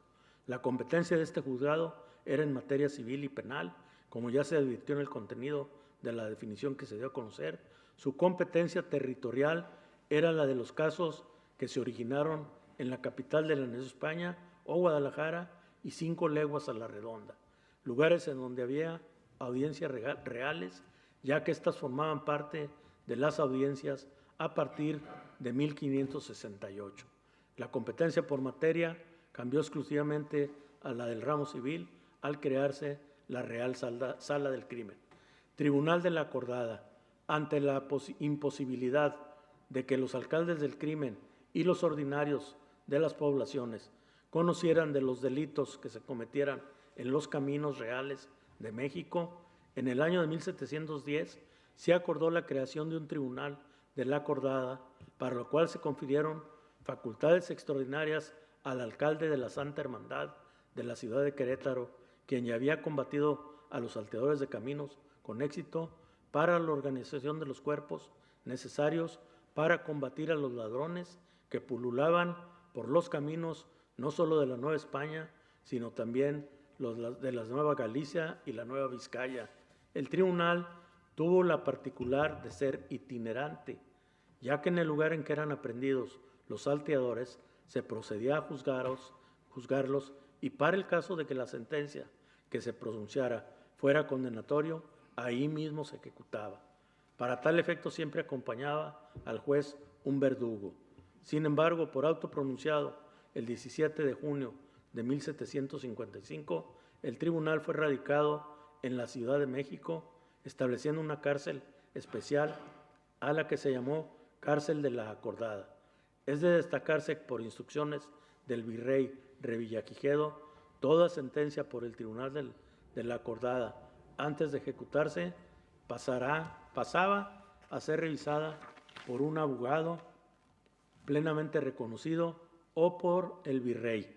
Speaker 1: La competencia de este juzgado era en materia civil y penal, como ya se advirtió en el contenido de la definición que se dio a conocer. Su competencia territorial era la de los casos que se originaron en la capital de la Nueva España o Guadalajara y 5 leguas a la redonda, lugares en donde había audiencias reales, ya que éstas formaban parte de las audiencias a partir de 1568. La competencia por materia cambió exclusivamente a la del ramo civil al crearse la Real Sala del Crimen. Tribunal de la Acordada. Ante la imposibilidad de que los alcaldes del crimen y los ordinarios de las poblaciones conocieran de los delitos que se cometieran en los caminos reales de México, en el año de 1710 se acordó la creación de un tribunal de la Acordada, para lo cual se confirieron facultades extraordinarias al alcalde de la Santa Hermandad de la ciudad de Querétaro, quien ya había combatido a los salteadores de caminos con éxito, para la organización de los cuerpos necesarios para combatir a los ladrones que pululaban por los caminos no solo de la Nueva España, sino también los de la Nueva Galicia y la Nueva Vizcaya. El tribunal tuvo la particular de ser itinerante, ya que en el lugar en que eran aprehendidos los salteadores se procedía a juzgarlos, y para el caso de que la sentencia que se pronunciara fuera condenatorio, ahí mismo se ejecutaba. Para tal efecto siempre acompañaba al juez un verdugo. Sin embargo, por auto pronunciado el 17 de junio de 1755, el tribunal fue radicado en la Ciudad de México, estableciendo una cárcel especial a la que se llamó Cárcel de la Acordada. Es de destacarse por instrucciones del virrey Revillagigedo, toda sentencia por el Tribunal de la Acordada, antes de ejecutarse, pasaba a ser revisada por un abogado plenamente reconocido o por el virrey.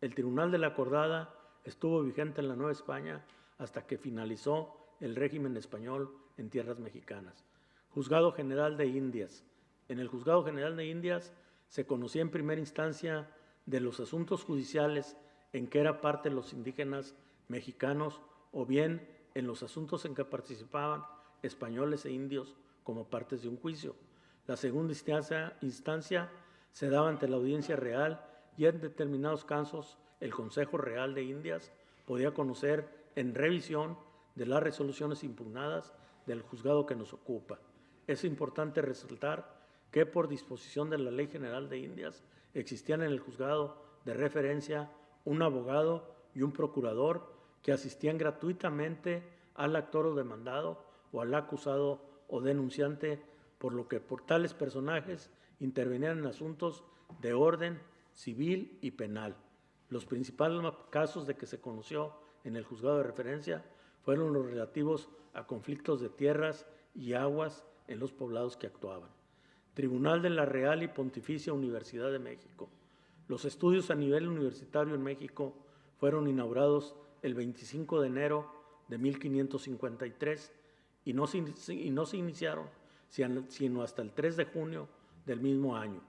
Speaker 1: El Tribunal de la Acordada estuvo vigente en la Nueva España hasta que finalizó el régimen español en tierras mexicanas. Juzgado General de Indias. En el Juzgado General de Indias se conocía en primera instancia de los asuntos judiciales en que era parte los indígenas mexicanos o bien en los asuntos en que participaban españoles e indios como partes de un juicio. La segunda instancia se daba ante la Audiencia Real y en determinados casos el Consejo Real de Indias podía conocer en revisión de las resoluciones impugnadas del juzgado que nos ocupa. Es importante resaltar que por disposición de la Ley General de Indias existían en el juzgado de referencia un abogado y un procurador que asistían gratuitamente al actor o demandado o al acusado o denunciante, por lo que por tales personajes intervenían en asuntos de orden civil y penal. Los principales casos de que se conoció en el juzgado de referencia fueron los relativos a conflictos de tierras y aguas en los poblados que actuaban. Tribunal de la Real y Pontificia Universidad de México. Los estudios a nivel universitario en México fueron inaugurados el 25 de enero de 1553 y no se iniciaron sino hasta el 3 de junio del mismo año.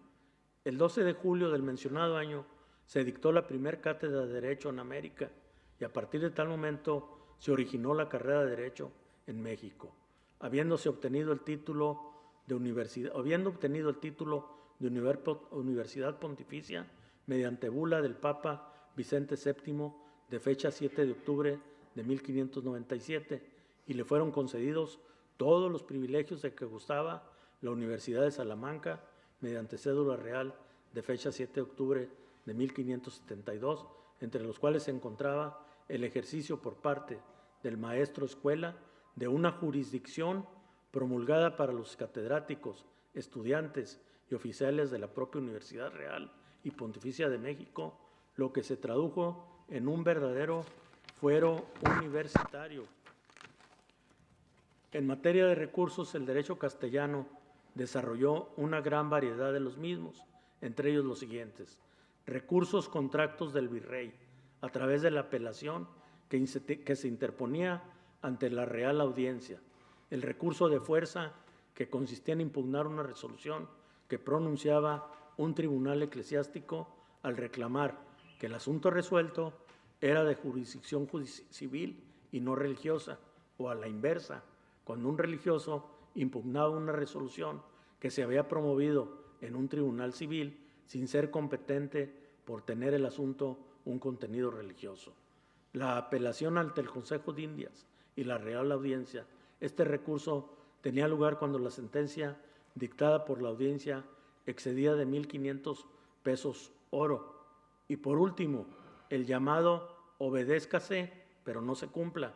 Speaker 1: El 12 de julio del mencionado año se dictó la primera cátedra de Derecho en América y a partir de tal momento se originó la carrera de Derecho en México, habiendo obtenido el título de Universidad Pontificia mediante bula del Papa Vicente VII de fecha 7 de octubre de 1597 y le fueron concedidos todos los privilegios de que gustaba la Universidad de Salamanca mediante cédula real de fecha 7 de octubre de 1572, entre los cuales se encontraba el ejercicio por parte del maestro escuela de una jurisdicción promulgada para los catedráticos, estudiantes y oficiales de la propia Universidad Real y Pontificia de México, lo que se tradujo en un verdadero fuero universitario. En materia de recursos, el derecho castellano desarrolló una gran variedad de los mismos, entre ellos los siguientes: recursos contractos del virrey, a través de la apelación que se interponía ante la Real Audiencia; el recurso de fuerza, que consistía en impugnar una resolución que pronunciaba un tribunal eclesiástico al reclamar que el asunto resuelto era de jurisdicción civil y no religiosa, o a la inversa, cuando un religioso impugnaba una resolución que se había promovido en un tribunal civil sin ser competente por tener el asunto un contenido religioso. La apelación ante el Consejo de Indias y la Real Audiencia. Este recurso tenía lugar cuando la sentencia dictada por la audiencia excedía de 1,500 pesos oro. Y por último, el llamado obedézcase, pero no se cumpla,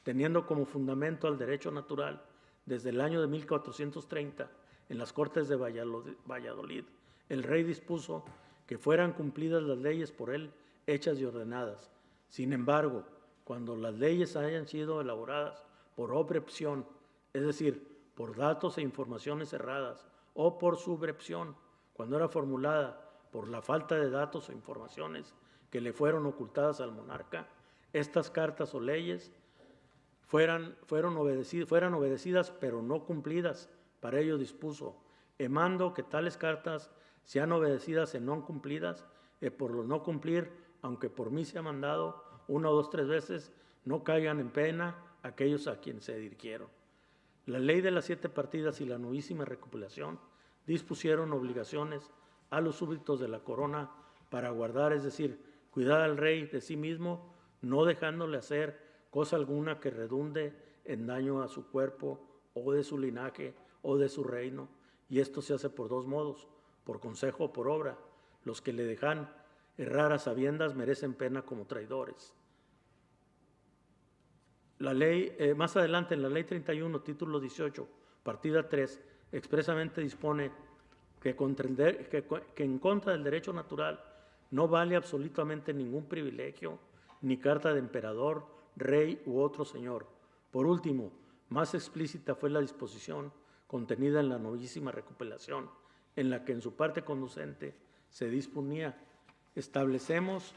Speaker 1: teniendo como fundamento al derecho natural desde el año de 1430 en las Cortes de Valladolid. El rey dispuso que fueran cumplidas las leyes por él hechas y ordenadas. Sin embargo, cuando las leyes hayan sido elaboradas por obrepción, es decir, por datos e informaciones erradas, o por subrepción, cuando era formulada por la falta de datos o informaciones que le fueron ocultadas al monarca, estas cartas o leyes fueran obedecidas pero no cumplidas. Para ello dispuso: mando que tales cartas sean obedecidas y no cumplidas, por lo no cumplir, aunque por mí se ha mandado 1, 2, 3 veces, no caigan en pena aquellos a quienes se dirigieron. La ley de las 7 partidas y la nuevísima recopilación dispusieron obligaciones a los súbditos de la corona para guardar, es decir, cuidar al rey de sí mismo, no dejándole hacer cosa alguna que redunde en daño a su cuerpo o de su linaje o de su reino, y esto se hace por 2 modos: por consejo o por obra. los que le dejan errar a sabiendas merecen pena como traidores. La ley, más adelante, en la Ley 31, título 18, partida 3, expresamente dispone que en contra del derecho natural no vale absolutamente ningún privilegio ni carta de emperador, rey u otro señor. Por último, más explícita fue la disposición contenida en la novísima recopilación, en la que en su parte conducente se disponía: establecemos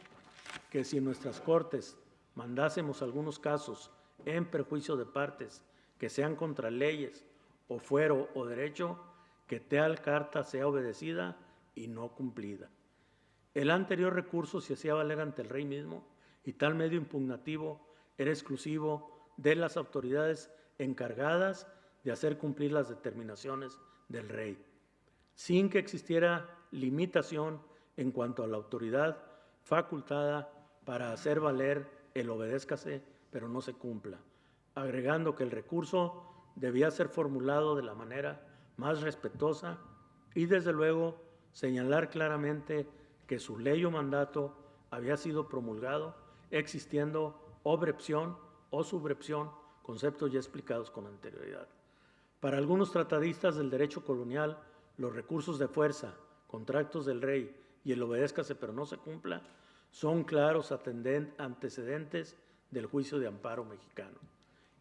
Speaker 1: que si en nuestras cortes mandásemos algunos casos en perjuicio de partes que sean contra leyes o fuero o derecho, que tal carta sea obedecida y no cumplida. El anterior recurso se hacía valer ante el rey mismo, y tal medio impugnativo era exclusivo de las autoridades encargadas de hacer cumplir las determinaciones del rey, sin que existiera limitación en cuanto a la autoridad facultada para hacer valer el obedézcase, pero no se cumpla, agregando que el recurso debía ser formulado de la manera más respetuosa y, desde luego, señalar claramente que su ley o mandato había sido promulgado, existiendo obrepción o subrepción, conceptos ya explicados con anterioridad. Para algunos tratadistas del derecho colonial, los recursos de fuerza, contratos del rey y el obedézcase pero no se cumpla son claros antecedentes del juicio de amparo mexicano.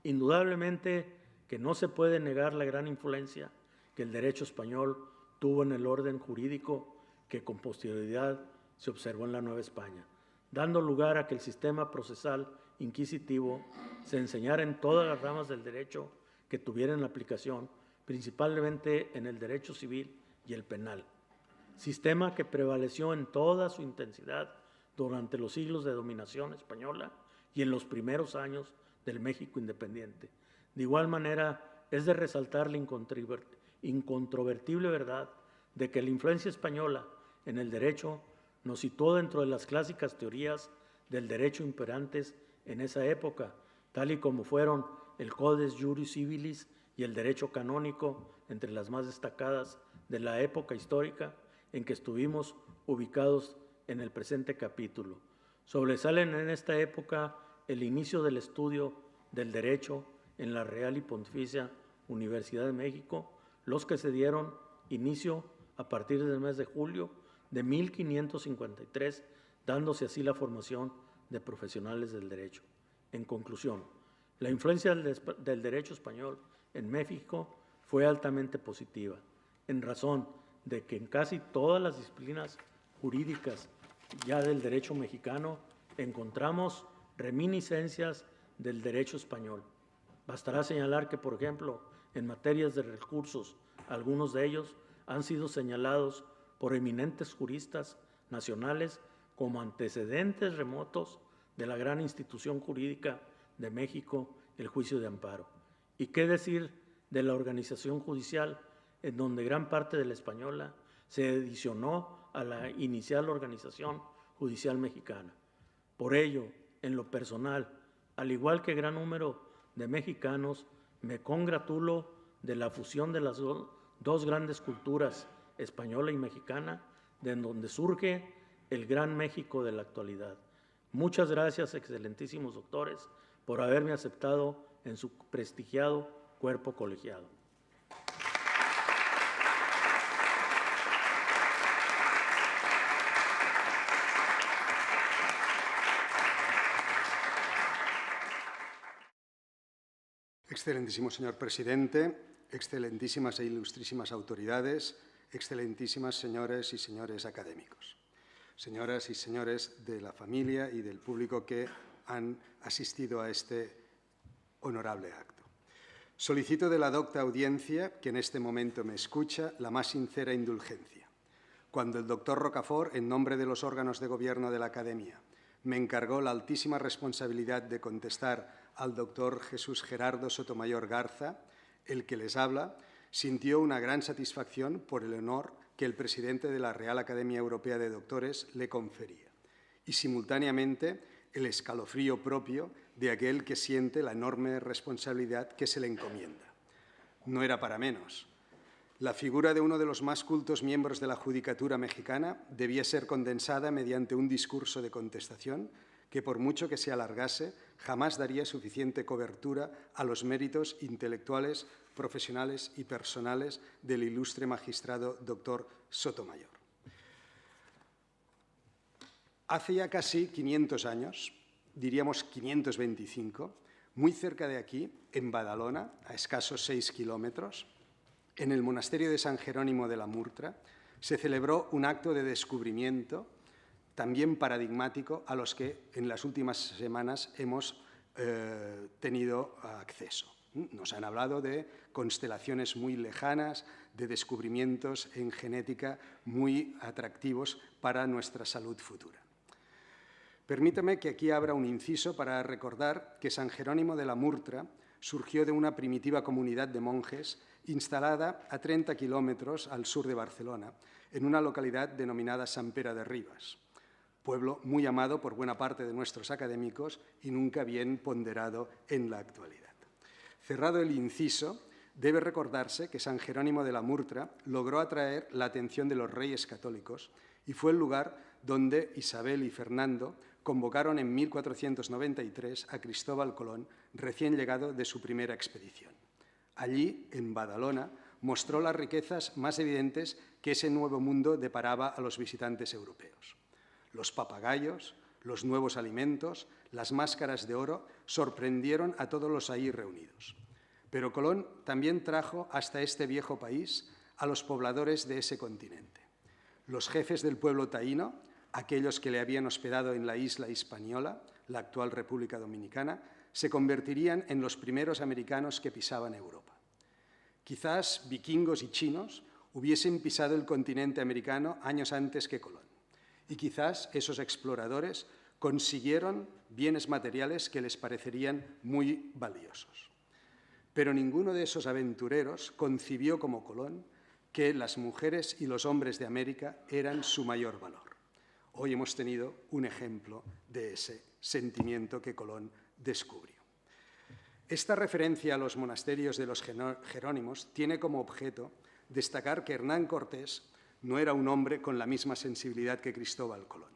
Speaker 1: Indudablemente que no se puede negar la gran influencia que el derecho español tuvo en el orden jurídico que con posterioridad se observó en la Nueva España, dando lugar a que el sistema procesal inquisitivo se enseñara en todas las ramas del derecho que tuvieran aplicación, principalmente en el derecho civil y el penal, sistema que prevaleció en toda su intensidad durante los siglos de dominación española y en los primeros años del México independiente. De igual manera, es de resaltar la incontrovertible verdad de que la influencia española en el derecho nos situó dentro de las clásicas teorías del derecho imperantes en esa época, tal y como fueron el Codex Juris Civilis y el derecho canónico, entre las más destacadas de la época histórica en que estuvimos ubicados en el presente capítulo. Sobresalen en esta época el inicio del estudio del derecho en la Real y Pontificia Universidad de México, los que se dieron inicio a partir del mes de julio de 1553, dándose así la formación de profesionales del derecho. En conclusión, la influencia del derecho español en México fue altamente positiva, en razón de que en casi todas las disciplinas jurídicas ya del derecho mexicano encontramos reminiscencias del derecho español. Bastará señalar que, por ejemplo, en materias de recursos, algunos de ellos han sido señalados por eminentes juristas nacionales como antecedentes remotos de la gran institución jurídica de México, el juicio de amparo. ¿Y qué decir de la organización judicial, en donde gran parte de la española se adicionó a la inicial organización judicial mexicana? Por ello, en lo personal, al igual que gran número de mexicanos, me congratulo de la fusión de las dos grandes culturas, española y mexicana, de donde surge el gran México de la actualidad. Muchas gracias, excelentísimos doctores, por haberme aceptado en su prestigiado cuerpo colegiado.
Speaker 3: Excelentísimo señor presidente, excelentísimas e ilustrísimas autoridades, excelentísimas señores y señores académicos, señoras y señores de la familia y del público que han asistido a este honorable acto. Solicito de la docta audiencia, que en este momento me escucha, la más sincera indulgencia. Cuando el doctor Rocafort, en nombre de los órganos de gobierno de la Academia, me encargó la altísima responsabilidad de contestar al doctor Jesús Gerardo Sotomayor Garza, el que les habla, sintió una gran satisfacción por el honor que el presidente de la Real Academia Europea de Doctores le confería, y simultáneamente el escalofrío propio de aquel que siente la enorme responsabilidad que se le encomienda. No era para menos. La figura de uno de los más cultos miembros de la judicatura mexicana debía ser condensada mediante un discurso de contestación que, por mucho que se alargase, jamás daría suficiente cobertura a los méritos intelectuales, profesionales y personales del ilustre magistrado doctor Sotomayor. Hace ya casi 500 años, diríamos 525, muy cerca de aquí, en Badalona, a escasos 6 kilómetros, en el monasterio de San Jerónimo de la Murtra, se celebró un acto de descubrimiento también paradigmático a los que en las últimas semanas hemos tenido acceso. Nos han hablado de constelaciones muy lejanas, de descubrimientos en genética muy atractivos para nuestra salud futura. Permítame que aquí abra un inciso para recordar que San Jerónimo de la Murtra surgió de una primitiva comunidad de monjes instalada a 30 kilómetros al sur de Barcelona, en una localidad denominada Sant Pere de Ribes, pueblo muy amado por buena parte de nuestros académicos y nunca bien ponderado en la actualidad. Cerrado el inciso, debe recordarse que San Jerónimo de la Murtra logró atraer la atención de los reyes católicos y fue el lugar donde Isabel y Fernando convocaron en 1493 a Cristóbal Colón, recién llegado de su primera expedición. Allí, en Badalona, mostró las riquezas más evidentes que ese nuevo mundo deparaba a los visitantes europeos. Los papagayos, los nuevos alimentos, las máscaras de oro sorprendieron a todos los ahí reunidos. Pero Colón también trajo hasta este viejo país a los pobladores de ese continente. Los jefes del pueblo taíno, aquellos que le habían hospedado en la isla Hispaniola, la actual República Dominicana, se convertirían en los primeros americanos que pisaban Europa. Quizás vikingos y chinos hubiesen pisado el continente americano años antes que Colón. Y quizás esos exploradores consiguieron bienes materiales que les parecerían muy valiosos. Pero ninguno de esos aventureros concibió como Colón que las mujeres y los hombres de América eran su mayor valor. Hoy hemos tenido un ejemplo de ese sentimiento que Colón descubrió. Esta referencia a los monasterios de los jerónimos tiene como objeto destacar que Hernán Cortés no era un hombre con la misma sensibilidad que Cristóbal Colón.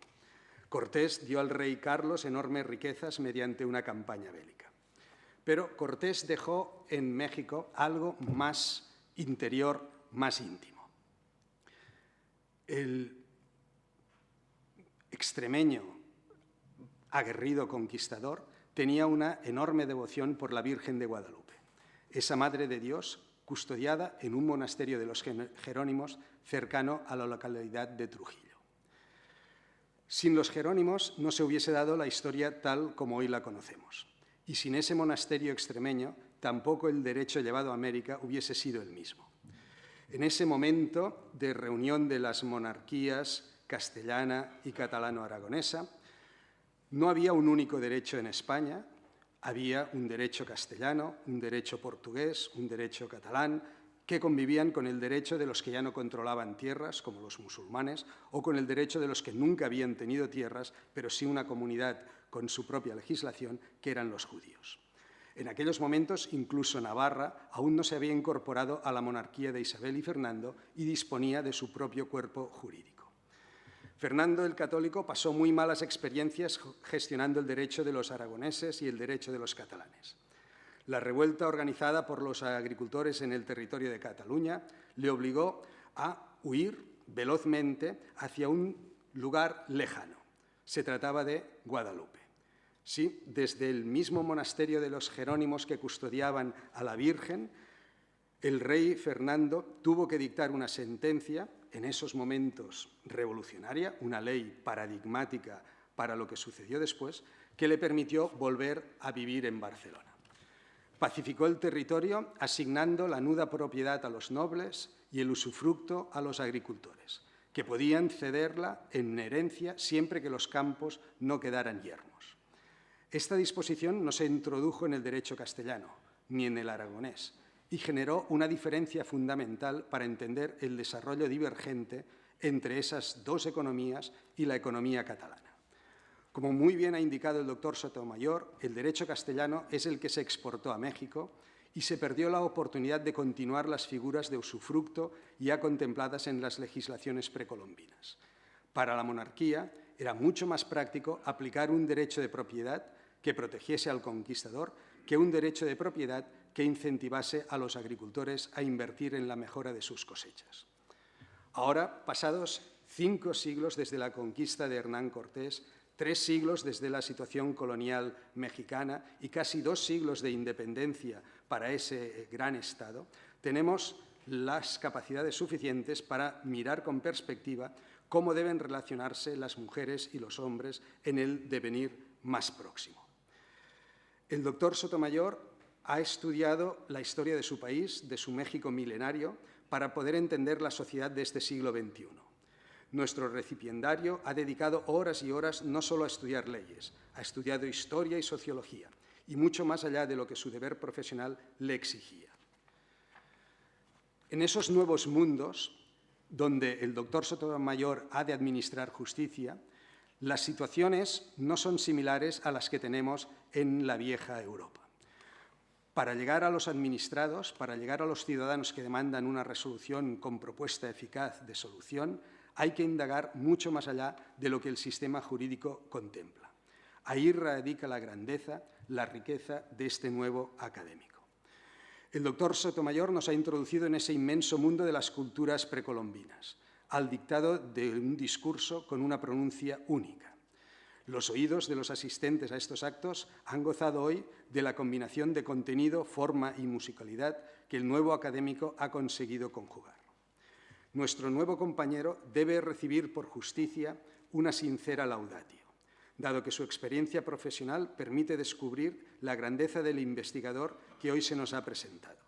Speaker 3: Cortés dio al rey Carlos enormes riquezas mediante una campaña bélica. Pero Cortés dejó en México algo más interior, más íntimo. El extremeño aguerrido conquistador tenía una enorme devoción por la Virgen de Guadalupe, esa Madre de Dios custodiada en un monasterio de los jerónimos cercano a la localidad de Trujillo. Sin los jerónimos no se hubiese dado la historia tal como hoy la conocemos. Y sin ese monasterio extremeño, tampoco el derecho llevado a América hubiese sido el mismo. En ese momento de reunión de las monarquías castellana y catalano-aragonesa, no había un único derecho en España, había un derecho castellano, un derecho portugués, un derecho catalán, que convivían con el derecho de los que ya no controlaban tierras, como los musulmanes, o con el derecho de los que nunca habían tenido tierras, pero sí una comunidad con su propia legislación, que eran los judíos. En aquellos momentos, incluso Navarra aún no se había incorporado a la monarquía de Isabel y Fernando y disponía de su propio cuerpo jurídico. Fernando el Católico pasó muy malas experiencias gestionando el derecho de los aragoneses y el derecho de los catalanes. La revuelta organizada por los agricultores en el territorio de Cataluña le obligó a huir velozmente hacia un lugar lejano. Se trataba de Guadalupe. Sí, desde el mismo monasterio de los jerónimos que custodiaban a la Virgen, el rey Fernando tuvo que dictar una sentencia, en esos momentos revolucionaria, una ley paradigmática para lo que sucedió después, que le permitió volver a vivir en Barcelona. Pacificó el territorio asignando la nuda propiedad a los nobles y el usufructo a los agricultores, que podían cederla en herencia siempre que los campos no quedaran yermos. Esta disposición no se introdujo en el derecho castellano ni en el aragonés y generó una diferencia fundamental para entender el desarrollo divergente entre esas dos economías y la economía catalana. Como muy bien ha indicado el doctor Sotomayor, el derecho castellano es el que se exportó a México y se perdió la oportunidad de continuar las figuras de usufructo ya contempladas en las legislaciones precolombinas. Para la monarquía era mucho más práctico aplicar un derecho de propiedad que protegiese al conquistador que un derecho de propiedad que incentivase a los agricultores a invertir en la mejora de sus cosechas. Ahora, pasados 5 siglos desde la conquista de Hernán Cortés, 3 siglos desde la situación colonial mexicana y casi 2 siglos de independencia para ese gran Estado, tenemos las capacidades suficientes para mirar con perspectiva cómo deben relacionarse las mujeres y los hombres en el devenir más próximo. El doctor Sotomayor ha estudiado la historia de su país, de su México milenario, para poder entender la sociedad de este siglo XXI. Nuestro recipiendario ha dedicado horas y horas no solo a estudiar leyes, ha estudiado historia y sociología, y mucho más allá de lo que su deber profesional le exigía. En esos nuevos mundos, donde el doctor Sotomayor ha de administrar justicia, las situaciones no son similares a las que tenemos en la vieja Europa. Para llegar a los administrados, para llegar a los ciudadanos que demandan una resolución con propuesta eficaz de solución, hay que indagar mucho más allá de lo que el sistema jurídico contempla. Ahí radica la grandeza, la riqueza de este nuevo académico. El doctor Sotomayor nos ha introducido en ese inmenso mundo de las culturas precolombinas, al dictado de un discurso con una pronuncia única. Los oídos de los asistentes a estos actos han gozado hoy de la combinación de contenido, forma y musicalidad que el nuevo académico ha conseguido conjugar. Nuestro nuevo compañero debe recibir por justicia una sincera laudatio, dado que su experiencia profesional permite descubrir la grandeza del investigador que hoy se nos ha presentado.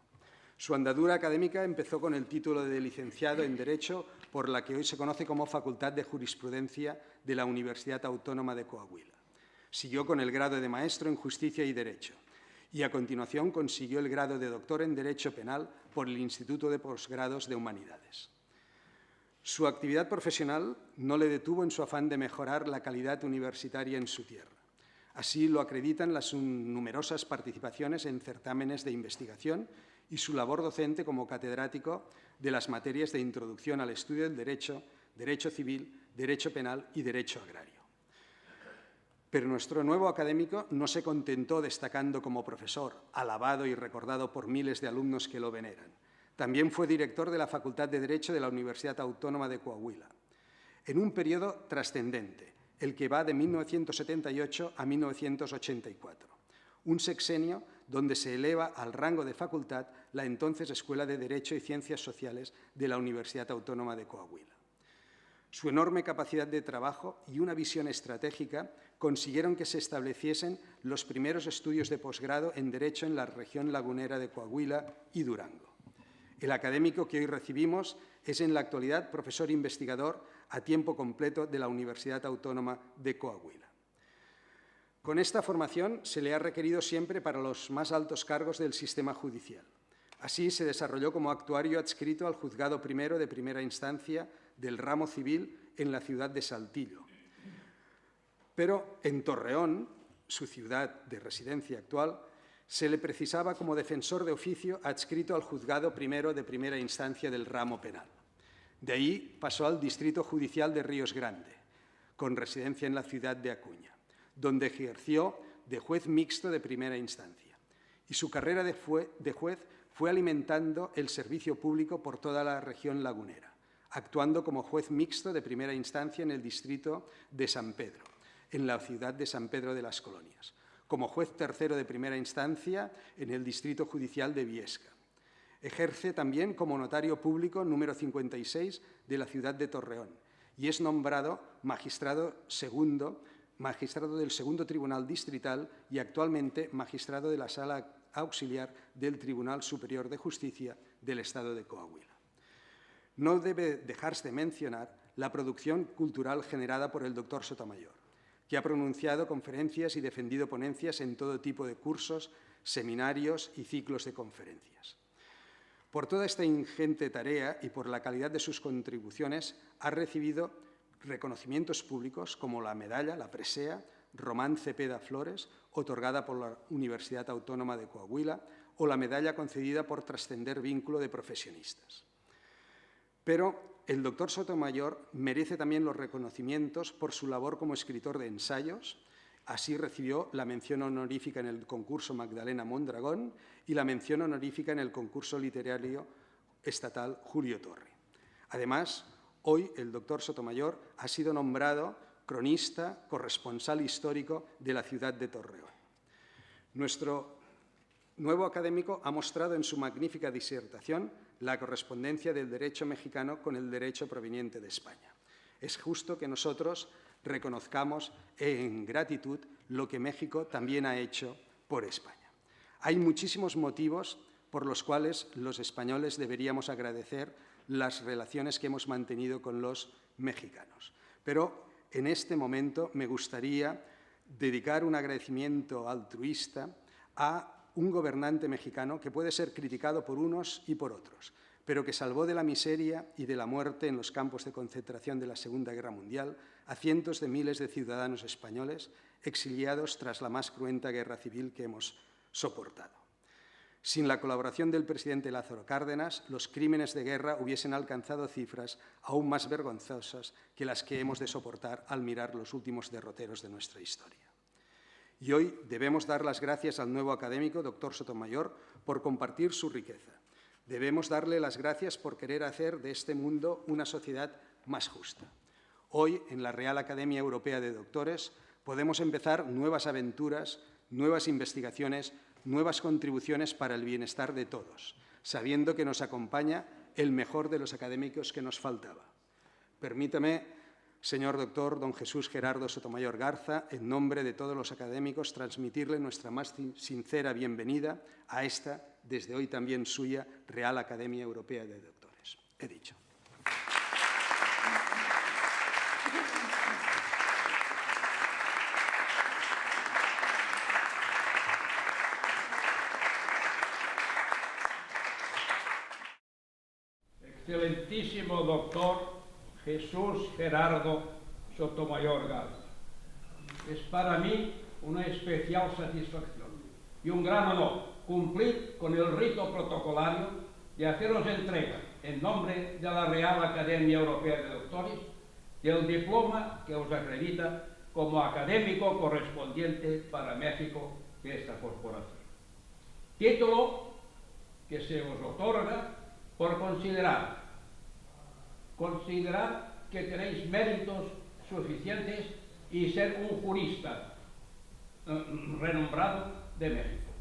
Speaker 3: Su andadura académica empezó con el título de licenciado en Derecho por la que hoy se conoce como Facultad de Jurisprudencia de la Universidad Autónoma de Coahuila. Siguió con el grado de Maestro en Justicia y Derecho y a continuación consiguió el grado de Doctor en Derecho Penal por el Instituto de Posgrados de Humanidades. Su actividad profesional no le detuvo en su afán de mejorar la calidad universitaria en su tierra. Así lo acreditan las numerosas participaciones en certámenes de investigación y su labor docente como catedrático de las materias de Introducción al Estudio del Derecho, Derecho Civil, Derecho Penal y Derecho Agrario. Pero nuestro nuevo académico no se contentó destacando como profesor, alabado y recordado por miles de alumnos que lo veneran. También fue director de la Facultad de Derecho de la Universidad Autónoma de Coahuila, en un periodo trascendente, el que va de 1978 a 1984, un sexenio donde se eleva al rango de facultad la entonces Escuela de Derecho y Ciencias Sociales de la Universidad Autónoma de Coahuila. Su enorme capacidad de trabajo y una visión estratégica consiguieron que se estableciesen los primeros estudios de posgrado en Derecho en la región lagunera de Coahuila y Durango. El académico que hoy recibimos es en la actualidad profesor investigador a tiempo completo de la Universidad Autónoma de Coahuila. Con esta formación se le ha requerido siempre para los más altos cargos del sistema judicial. Así se desarrolló como actuario adscrito al Juzgado Primero de Primera Instancia del Ramo Civil en la ciudad de Saltillo. Pero en Torreón, su ciudad de residencia actual, se le precisaba como defensor de oficio adscrito al Juzgado Primero de Primera Instancia del Ramo Penal. De ahí pasó al Distrito Judicial de Ríos Grande, con residencia en la ciudad de Acuña, donde ejerció de juez mixto de primera instancia. Y su carrera de juez fue alimentando el servicio público por toda la región lagunera, actuando como juez mixto de primera instancia en el distrito de San Pedro, en la ciudad de San Pedro de las Colonias, como juez tercero de primera instancia en el distrito judicial de Viesca. Ejerce también como notario público número 56 de la ciudad de Torreón y es nombrado magistrado del segundo Tribunal Distrital y actualmente magistrado de la Sala Auxiliar del Tribunal Superior de Justicia del Estado de Coahuila. No debe dejarse de mencionar la producción cultural generada por el doctor Sotomayor, que ha pronunciado conferencias y defendido ponencias en todo tipo de cursos, seminarios y ciclos de conferencias. Por toda esta ingente tarea y por la calidad de sus contribuciones, ha recibido reconocimientos públicos como la medalla, la presea, Román Cepeda Flores, otorgada por la Universidad Autónoma de Coahuila, o la medalla concedida por trascender vínculo de profesionistas. Pero el doctor Sotomayor merece también los reconocimientos por su labor como escritor de ensayos. Así recibió la mención honorífica en el concurso Magdalena Mondragón y la mención honorífica en el concurso literario estatal Julio Torre. Además, hoy el doctor Sotomayor ha sido nombrado cronista, corresponsal histórico de la ciudad de Torreón. Nuestro nuevo académico ha mostrado en su magnífica disertación la correspondencia del derecho mexicano con el derecho proveniente de España. Es justo que nosotros reconozcamos en gratitud lo que México también ha hecho por España. Hay muchísimos motivos por los cuales los españoles deberíamos agradecer las relaciones que hemos mantenido con los mexicanos. Pero en este momento me gustaría dedicar un agradecimiento altruista a un gobernante mexicano que puede ser criticado por unos y por otros, pero que salvó de la miseria y de la muerte en los campos de concentración de la Segunda Guerra Mundial a cientos de miles de ciudadanos españoles exiliados tras la más cruenta guerra civil que hemos soportado. Sin la colaboración del presidente Lázaro Cárdenas, los crímenes de guerra hubiesen alcanzado cifras aún más vergonzosas que las que hemos de soportar al mirar los últimos derroteros de nuestra historia. Y hoy debemos dar las gracias al nuevo académico, doctor Sotomayor, por compartir su riqueza. Debemos darle las gracias por querer hacer de este mundo una sociedad más justa. Hoy, en la Real Academia Europea de Doctores, podemos empezar nuevas aventuras, nuevas investigaciones, nuevas contribuciones para el bienestar de todos, sabiendo que nos acompaña el mejor de los académicos que nos faltaba. Permítame, señor doctor don Jesús Gerardo Sotomayor Garza, en nombre de todos los académicos, transmitirle nuestra más sincera bienvenida a esta, desde hoy también suya, Real Academia Europea de Doctores. He dicho.
Speaker 4: Excelentísimo doctor Jesús Gerardo Sotomayor Garza. Es para mí una especial satisfacción y un gran honor cumplir con el rito protocolario de haceros entrega, en nombre de la Real Academia Europea de Doctores, del diploma que os acredita como académico correspondiente para México de esta corporación. Título que se os otorga por considerar que tenéis méritos suficientes y ser un jurista renombrado de México.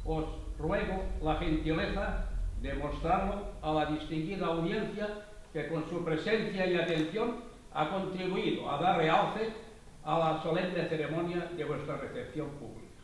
Speaker 4: Os ruego la gentileza de mostrarlo a la distinguida audiencia que con su presencia y atención ha contribuido a dar realce a la solemne ceremonia de vuestra recepción pública.